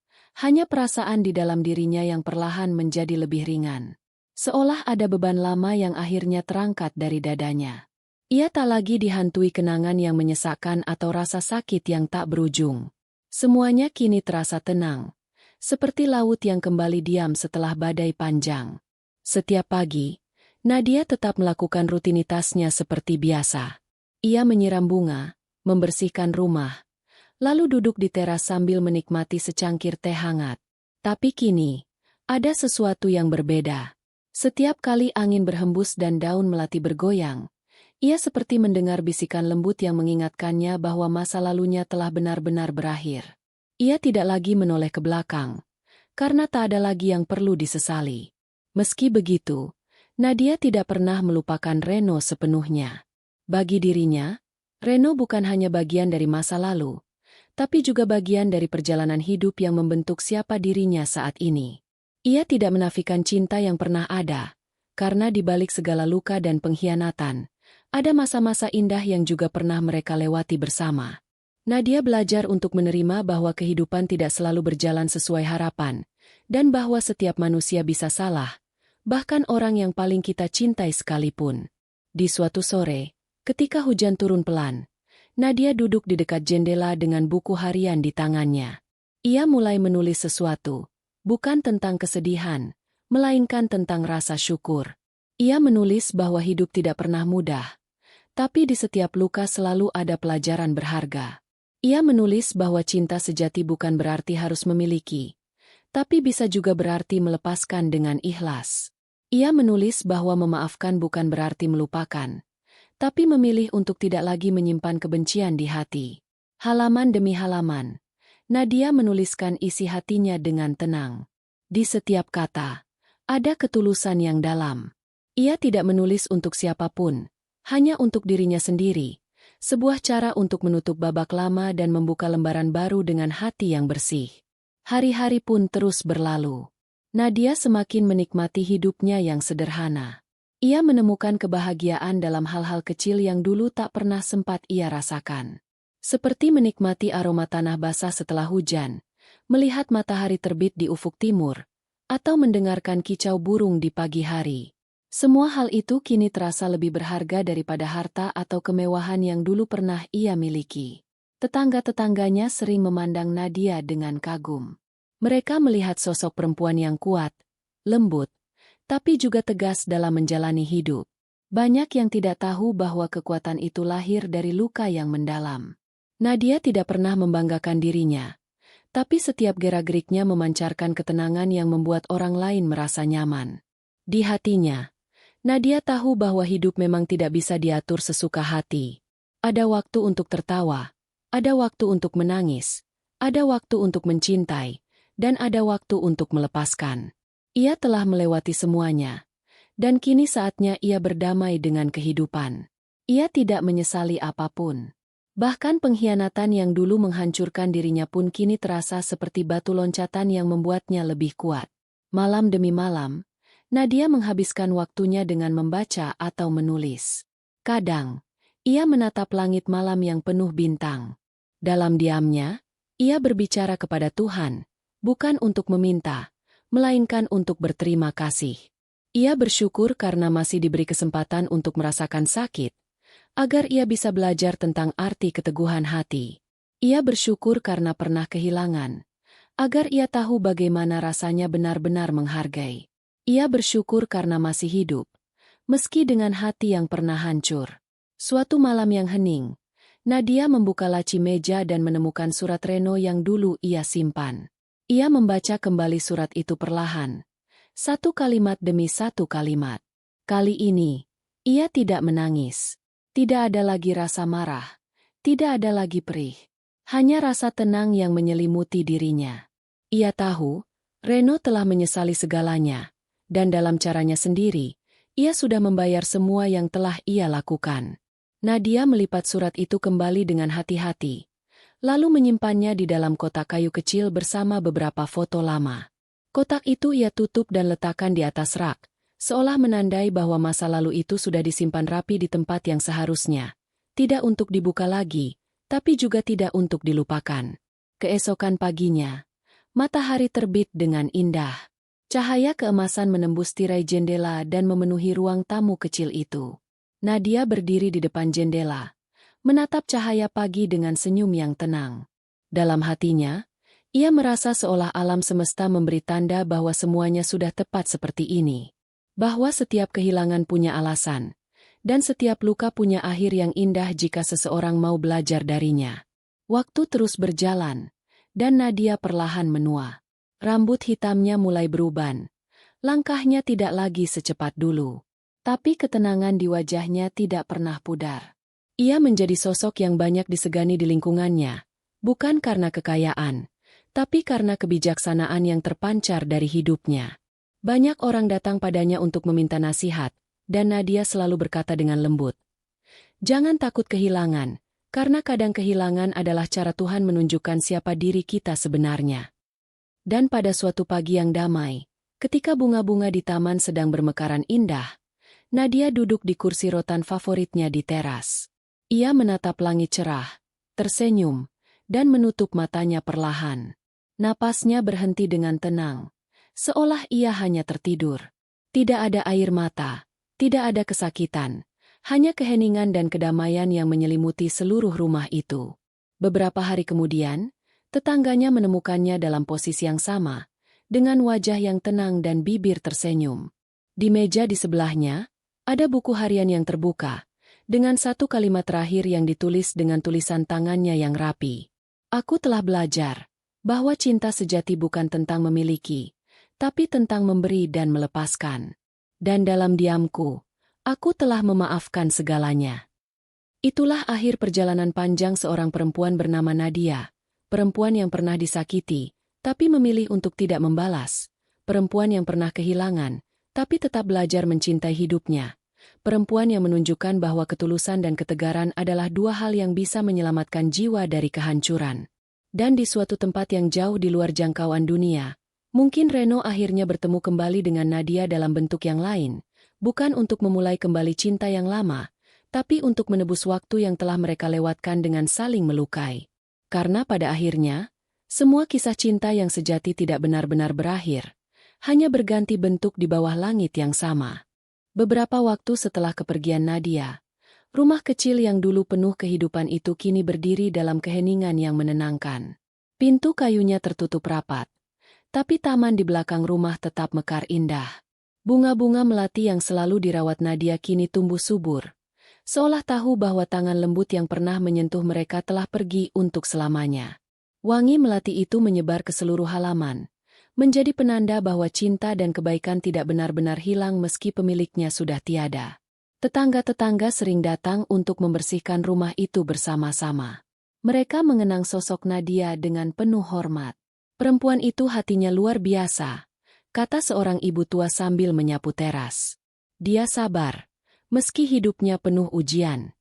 hanya perasaan di dalam dirinya yang perlahan menjadi lebih ringan. Seolah ada beban lama yang akhirnya terangkat dari dadanya. Ia tak lagi dihantui kenangan yang menyesakkan atau rasa sakit yang tak berujung. Semuanya kini terasa tenang, seperti laut yang kembali diam setelah badai panjang. Setiap pagi, Nadia tetap melakukan rutinitasnya seperti biasa. Ia menyiram bunga, membersihkan rumah, lalu duduk di teras sambil menikmati secangkir teh hangat. Tapi kini, ada sesuatu yang berbeda. Setiap kali angin berhembus dan daun melati bergoyang, ia seperti mendengar bisikan lembut yang mengingatkannya bahwa masa lalunya telah benar-benar berakhir. Ia tidak lagi menoleh ke belakang, karena tak ada lagi yang perlu disesali. Meski begitu, Nadia tidak pernah melupakan Reno sepenuhnya. Bagi dirinya, Reno bukan hanya bagian dari masa lalu, tapi juga bagian dari perjalanan hidup yang membentuk siapa dirinya saat ini. Ia tidak menafikan cinta yang pernah ada, karena di balik segala luka dan pengkhianatan, ada masa-masa indah yang juga pernah mereka lewati bersama. Nadia belajar untuk menerima bahwa kehidupan tidak selalu berjalan sesuai harapan, dan bahwa setiap manusia bisa salah, bahkan orang yang paling kita cintai sekalipun. Di suatu sore, ketika hujan turun pelan, Nadia duduk di dekat jendela dengan buku harian di tangannya. Ia mulai menulis sesuatu, bukan tentang kesedihan, melainkan tentang rasa syukur. Ia menulis bahwa hidup tidak pernah mudah, tapi di setiap luka selalu ada pelajaran berharga. Ia menulis bahwa cinta sejati bukan berarti harus memiliki, tapi bisa juga berarti melepaskan dengan ikhlas. Ia menulis bahwa memaafkan bukan berarti melupakan, tapi memilih untuk tidak lagi menyimpan kebencian di hati. Halaman demi halaman, Nadia menuliskan isi hatinya dengan tenang. Di setiap kata, ada ketulusan yang dalam. Ia tidak menulis untuk siapapun, hanya untuk dirinya sendiri, sebuah cara untuk menutup babak lama dan membuka lembaran baru dengan hati yang bersih. Hari-hari pun terus berlalu. Nadia semakin menikmati hidupnya yang sederhana. Ia menemukan kebahagiaan dalam hal-hal kecil yang dulu tak pernah sempat ia rasakan. Seperti menikmati aroma tanah basah setelah hujan, melihat matahari terbit di ufuk timur, atau mendengarkan kicau burung di pagi hari. Semua hal itu kini terasa lebih berharga daripada harta atau kemewahan yang dulu pernah ia miliki. Tetangga-tetangganya sering memandang Nadia dengan kagum. Mereka melihat sosok perempuan yang kuat, lembut, tapi juga tegas dalam menjalani hidup. Banyak yang tidak tahu bahwa kekuatan itu lahir dari luka yang mendalam. Nadia tidak pernah membanggakan dirinya, tapi setiap gerak-geriknya memancarkan ketenangan yang membuat orang lain merasa nyaman. Di hatinya, Nadia tahu bahwa hidup memang tidak bisa diatur sesuka hati. Ada waktu untuk tertawa, ada waktu untuk menangis, ada waktu untuk mencintai, dan ada waktu untuk melepaskan. Ia telah melewati semuanya, dan kini saatnya ia berdamai dengan kehidupan. Ia tidak menyesali apapun. Bahkan pengkhianatan yang dulu menghancurkan dirinya pun kini terasa seperti batu loncatan yang membuatnya lebih kuat. Malam demi malam, Nadia menghabiskan waktunya dengan membaca atau menulis. Kadang, ia menatap langit malam yang penuh bintang. Dalam diamnya, ia berbicara kepada Tuhan, bukan untuk meminta, melainkan untuk berterima kasih. Ia bersyukur karena masih diberi kesempatan untuk merasakan sakit, agar ia bisa belajar tentang arti keteguhan hati. Ia bersyukur karena pernah kehilangan, agar ia tahu bagaimana rasanya benar-benar menghargai. Ia bersyukur karena masih hidup, meski dengan hati yang pernah hancur. Suatu malam yang hening, Nadia membuka laci meja dan menemukan surat Reno yang dulu ia simpan. Ia membaca kembali surat itu perlahan, satu kalimat demi satu kalimat. Kali ini, ia tidak menangis. Tidak ada lagi rasa marah. Tidak ada lagi perih. Hanya rasa tenang yang menyelimuti dirinya. Ia tahu, Reno telah menyesali segalanya, dan dalam caranya sendiri, ia sudah membayar semua yang telah ia lakukan. Nadia melipat surat itu kembali dengan hati-hati, lalu menyimpannya di dalam kotak kayu kecil bersama beberapa foto lama. Kotak itu ia tutup dan letakkan di atas rak, seolah menandai bahwa masa lalu itu sudah disimpan rapi di tempat yang seharusnya. Tidak untuk dibuka lagi, tapi juga tidak untuk dilupakan. Keesokan paginya, matahari terbit dengan indah. Cahaya keemasan menembus tirai jendela dan memenuhi ruang tamu kecil itu. Nadia berdiri di depan jendela, menatap cahaya pagi dengan senyum yang tenang. Dalam hatinya, ia merasa seolah alam semesta memberi tanda bahwa semuanya sudah tepat seperti ini. Bahwa setiap kehilangan punya alasan, dan setiap luka punya akhir yang indah jika seseorang mau belajar darinya. Waktu terus berjalan, dan Nadia perlahan menua. Rambut hitamnya mulai beruban. Langkahnya tidak lagi secepat dulu. Tapi ketenangan di wajahnya tidak pernah pudar. Ia menjadi sosok yang banyak disegani di lingkungannya, bukan karena kekayaan, tapi karena kebijaksanaan yang terpancar dari hidupnya. Banyak orang datang padanya untuk meminta nasihat, dan Nadia selalu berkata dengan lembut, "Jangan takut kehilangan, karena kadang kehilangan adalah cara Tuhan menunjukkan siapa diri kita sebenarnya." Dan pada suatu pagi yang damai, ketika bunga-bunga di taman sedang bermekaran indah, Nadia duduk di kursi rotan favoritnya di teras. Ia menatap langit cerah, tersenyum, dan menutup matanya perlahan. Napasnya berhenti dengan tenang, seolah ia hanya tertidur. Tidak ada air mata, tidak ada kesakitan, hanya keheningan dan kedamaian yang menyelimuti seluruh rumah itu. Beberapa hari kemudian, tetangganya menemukannya dalam posisi yang sama, dengan wajah yang tenang dan bibir tersenyum. Di meja di sebelahnya, ada buku harian yang terbuka, dengan satu kalimat terakhir yang ditulis dengan tulisan tangannya yang rapi. "Aku telah belajar bahwa cinta sejati bukan tentang memiliki, tapi tentang memberi dan melepaskan. Dan dalam diamku, aku telah memaafkan segalanya." Itulah akhir perjalanan panjang seorang perempuan bernama Nadia, perempuan yang pernah disakiti, tapi memilih untuk tidak membalas, perempuan yang pernah kehilangan, tapi tetap belajar mencintai hidupnya. Perempuan yang menunjukkan bahwa ketulusan dan ketegaran adalah dua hal yang bisa menyelamatkan jiwa dari kehancuran. Dan di suatu tempat yang jauh di luar jangkauan dunia, mungkin Reno akhirnya bertemu kembali dengan Nadia dalam bentuk yang lain, bukan untuk memulai kembali cinta yang lama, tapi untuk menebus waktu yang telah mereka lewatkan dengan saling melukai. Karena pada akhirnya, semua kisah cinta yang sejati tidak benar-benar berakhir, hanya berganti bentuk di bawah langit yang sama. Beberapa waktu setelah kepergian Nadia, rumah kecil yang dulu penuh kehidupan itu kini berdiri dalam keheningan yang menenangkan. Pintu kayunya tertutup rapat, tapi taman di belakang rumah tetap mekar indah. Bunga-bunga melati yang selalu dirawat Nadia kini tumbuh subur, seolah tahu bahwa tangan lembut yang pernah menyentuh mereka telah pergi untuk selamanya. Wangi melati itu menyebar ke seluruh halaman, menjadi penanda bahwa cinta dan kebaikan tidak benar-benar hilang meski pemiliknya sudah tiada. Tetangga-tetangga sering datang untuk membersihkan rumah itu bersama-sama. Mereka mengenang sosok Nadia dengan penuh hormat. "Perempuan itu hatinya luar biasa," kata seorang ibu tua sambil menyapu teras. "Dia sabar, meski hidupnya penuh ujian."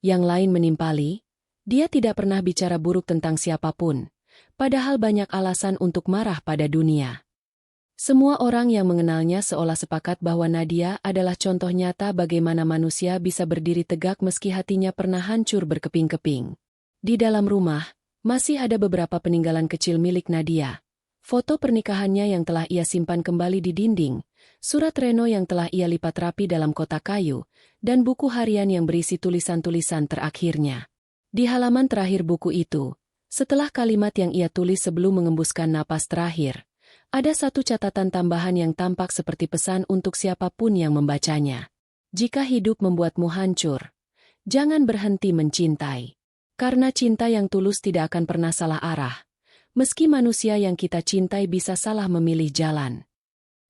Yang lain menimpali, "Dia tidak pernah bicara buruk tentang siapapun, padahal banyak alasan untuk marah pada dunia." Semua orang yang mengenalnya seolah sepakat bahwa Nadia adalah contoh nyata bagaimana manusia bisa berdiri tegak meski hatinya pernah hancur berkeping-keping. Di dalam rumah, masih ada beberapa peninggalan kecil milik Nadia. Foto pernikahannya yang telah ia simpan kembali di dinding, surat Reno yang telah ia lipat rapi dalam kotak kayu, dan buku harian yang berisi tulisan-tulisan terakhirnya. Di halaman terakhir buku itu, setelah kalimat yang ia tulis sebelum mengembuskan napas terakhir, Ada satu catatan tambahan yang tampak seperti pesan untuk siapapun yang membacanya. Jika hidup membuatmu hancur, jangan berhenti mencintai. Karena cinta yang tulus tidak akan pernah salah arah. Meski manusia yang kita cintai bisa salah memilih jalan.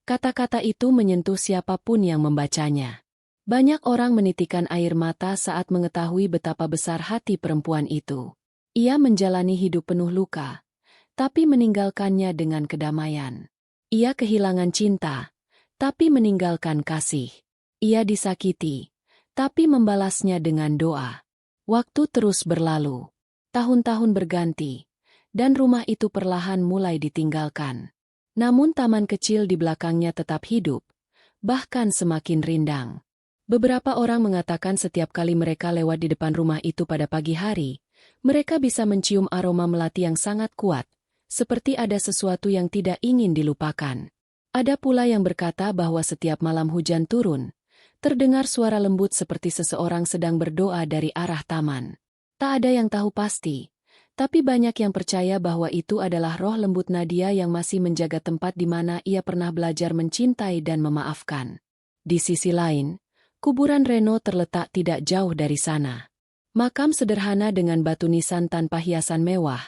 Kata-kata itu menyentuh siapapun yang membacanya. Banyak orang menitikkan air mata saat mengetahui betapa besar hati perempuan itu. Ia menjalani hidup penuh luka, tapi meninggalkannya dengan kedamaian. Ia kehilangan cinta, tapi meninggalkan kasih. Ia disakiti, tapi membalasnya dengan doa. Waktu terus berlalu. Tahun-tahun berganti, dan rumah itu perlahan mulai ditinggalkan. Namun taman kecil di belakangnya tetap hidup, bahkan semakin rindang. Beberapa orang mengatakan setiap kali mereka lewat di depan rumah itu pada pagi hari, mereka bisa mencium aroma melati yang sangat kuat, seperti ada sesuatu yang tidak ingin dilupakan. Ada pula yang berkata bahwa setiap malam hujan turun, terdengar suara lembut seperti seseorang sedang berdoa dari arah taman. Tak ada yang tahu pasti, tapi banyak yang percaya bahwa itu adalah roh lembut Nadia yang masih menjaga tempat di mana ia pernah belajar mencintai dan memaafkan. Di sisi lain, kuburan Reno terletak tidak jauh dari sana. Makam sederhana dengan batu nisan tanpa hiasan mewah,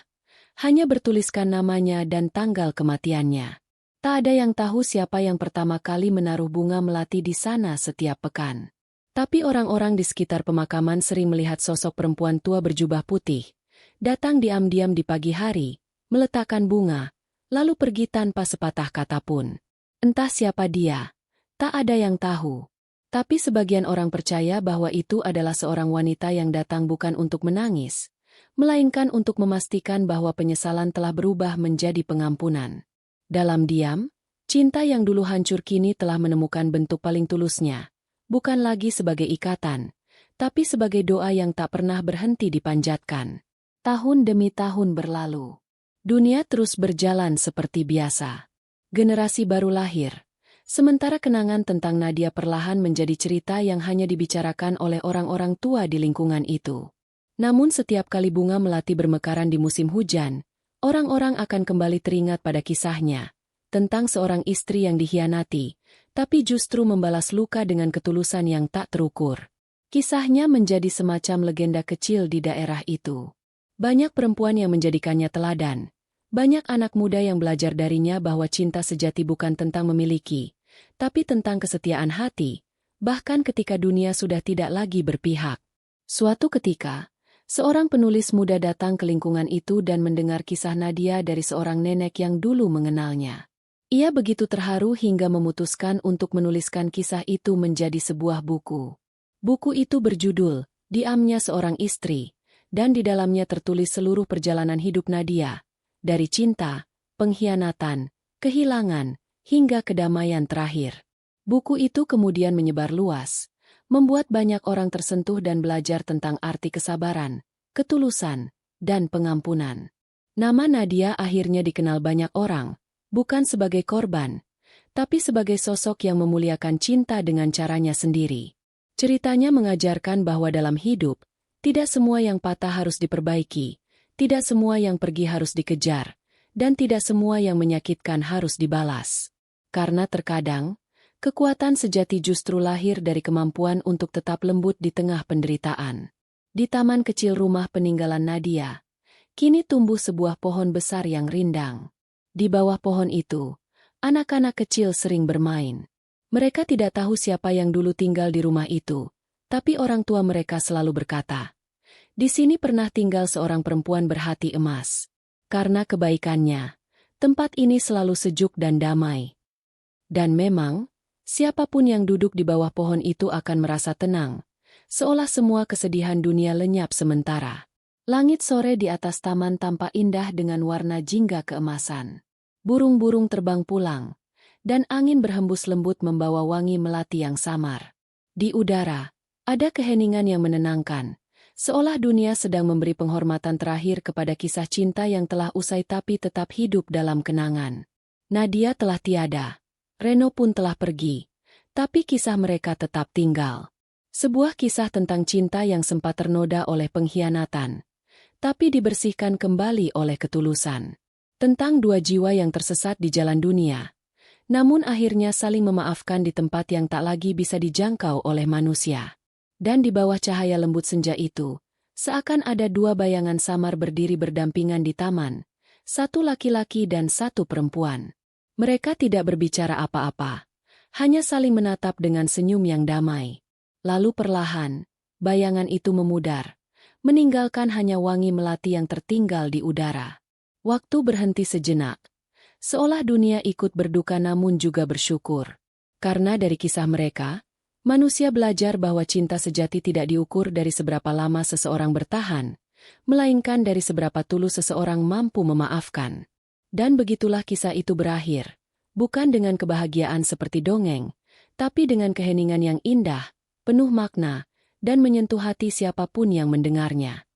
hanya bertuliskan namanya dan tanggal kematiannya. Tak ada yang tahu siapa yang pertama kali menaruh bunga melati di sana setiap pekan. Tapi orang-orang di sekitar pemakaman sering melihat sosok perempuan tua berjubah putih, datang diam-diam di pagi hari, meletakkan bunga, lalu pergi tanpa sepatah kata pun. Entah siapa dia, tak ada yang tahu. Tapi sebagian orang percaya bahwa itu adalah seorang wanita yang datang bukan untuk menangis, melainkan untuk memastikan bahwa penyesalan telah berubah menjadi pengampunan. Dalam diam, cinta yang dulu hancur kini telah menemukan bentuk paling tulusnya, bukan lagi sebagai ikatan, tapi sebagai doa yang tak pernah berhenti dipanjatkan. Tahun demi tahun berlalu. Dunia terus berjalan seperti biasa. Generasi baru lahir. Sementara kenangan tentang Nadia perlahan menjadi cerita yang hanya dibicarakan oleh orang-orang tua di lingkungan itu. Namun setiap kali bunga melati bermekaran di musim hujan, orang-orang akan kembali teringat pada kisahnya, tentang seorang istri yang dikhianati, tapi justru membalas luka dengan ketulusan yang tak terukur. Kisahnya menjadi semacam legenda kecil di daerah itu. Banyak perempuan yang menjadikannya teladan. Banyak anak muda yang belajar darinya bahwa cinta sejati bukan tentang memiliki, tapi tentang kesetiaan hati, bahkan ketika dunia sudah tidak lagi berpihak. Suatu ketika, seorang penulis muda datang ke lingkungan itu dan mendengar kisah Nadia dari seorang nenek yang dulu mengenalnya. Ia begitu terharu hingga memutuskan untuk menuliskan kisah itu menjadi sebuah buku. Buku itu berjudul, Diamnya Seorang Istri, dan di dalamnya tertulis seluruh perjalanan hidup Nadia, dari cinta, pengkhianatan, kehilangan, hingga kedamaian terakhir. Buku itu kemudian menyebar luas, membuat banyak orang tersentuh dan belajar tentang arti kesabaran, ketulusan, dan pengampunan. Nama Nadia akhirnya dikenal banyak orang, bukan sebagai korban, tapi sebagai sosok yang memuliakan cinta dengan caranya sendiri. Ceritanya mengajarkan bahwa dalam hidup, tidak semua yang patah harus diperbaiki, tidak semua yang pergi harus dikejar, dan tidak semua yang menyakitkan harus dibalas. Karena terkadang, kekuatan sejati justru lahir dari kemampuan untuk tetap lembut di tengah penderitaan. Di taman kecil rumah peninggalan Nadia, kini tumbuh sebuah pohon besar yang rindang. Di bawah pohon itu, anak-anak kecil sering bermain. Mereka tidak tahu siapa yang dulu tinggal di rumah itu, tapi orang tua mereka selalu berkata, "Di sini pernah tinggal seorang perempuan berhati emas." Karena kebaikannya, tempat ini selalu sejuk dan damai. Dan memang, siapapun yang duduk di bawah pohon itu akan merasa tenang, seolah semua kesedihan dunia lenyap sementara. Langit sore di atas taman tampak indah dengan warna jingga keemasan. Burung-burung terbang pulang, dan angin berhembus lembut membawa wangi melati yang samar. Di udara, ada keheningan yang menenangkan, seolah dunia sedang memberi penghormatan terakhir kepada kisah cinta yang telah usai tapi tetap hidup dalam kenangan. Nadia telah tiada. Reno pun telah pergi, tapi kisah mereka tetap tinggal. Sebuah kisah tentang cinta yang sempat ternoda oleh pengkhianatan, tapi dibersihkan kembali oleh ketulusan. Tentang dua jiwa yang tersesat di jalan dunia, namun akhirnya saling memaafkan di tempat yang tak lagi bisa dijangkau oleh manusia. Dan di bawah cahaya lembut senja itu, seakan ada dua bayangan samar berdiri berdampingan di taman, satu laki-laki dan satu perempuan. Mereka tidak berbicara apa-apa, hanya saling menatap dengan senyum yang damai. Lalu perlahan, bayangan itu memudar, meninggalkan hanya wangi melati yang tertinggal di udara. Waktu berhenti sejenak, seolah dunia ikut berduka namun juga bersyukur. Karena dari kisah mereka, manusia belajar bahwa cinta sejati tidak diukur dari seberapa lama seseorang bertahan, melainkan dari seberapa tulus seseorang mampu memaafkan. Dan begitulah kisah itu berakhir, bukan dengan kebahagiaan seperti dongeng, tapi dengan keheningan yang indah, penuh makna, dan menyentuh hati siapapun yang mendengarnya.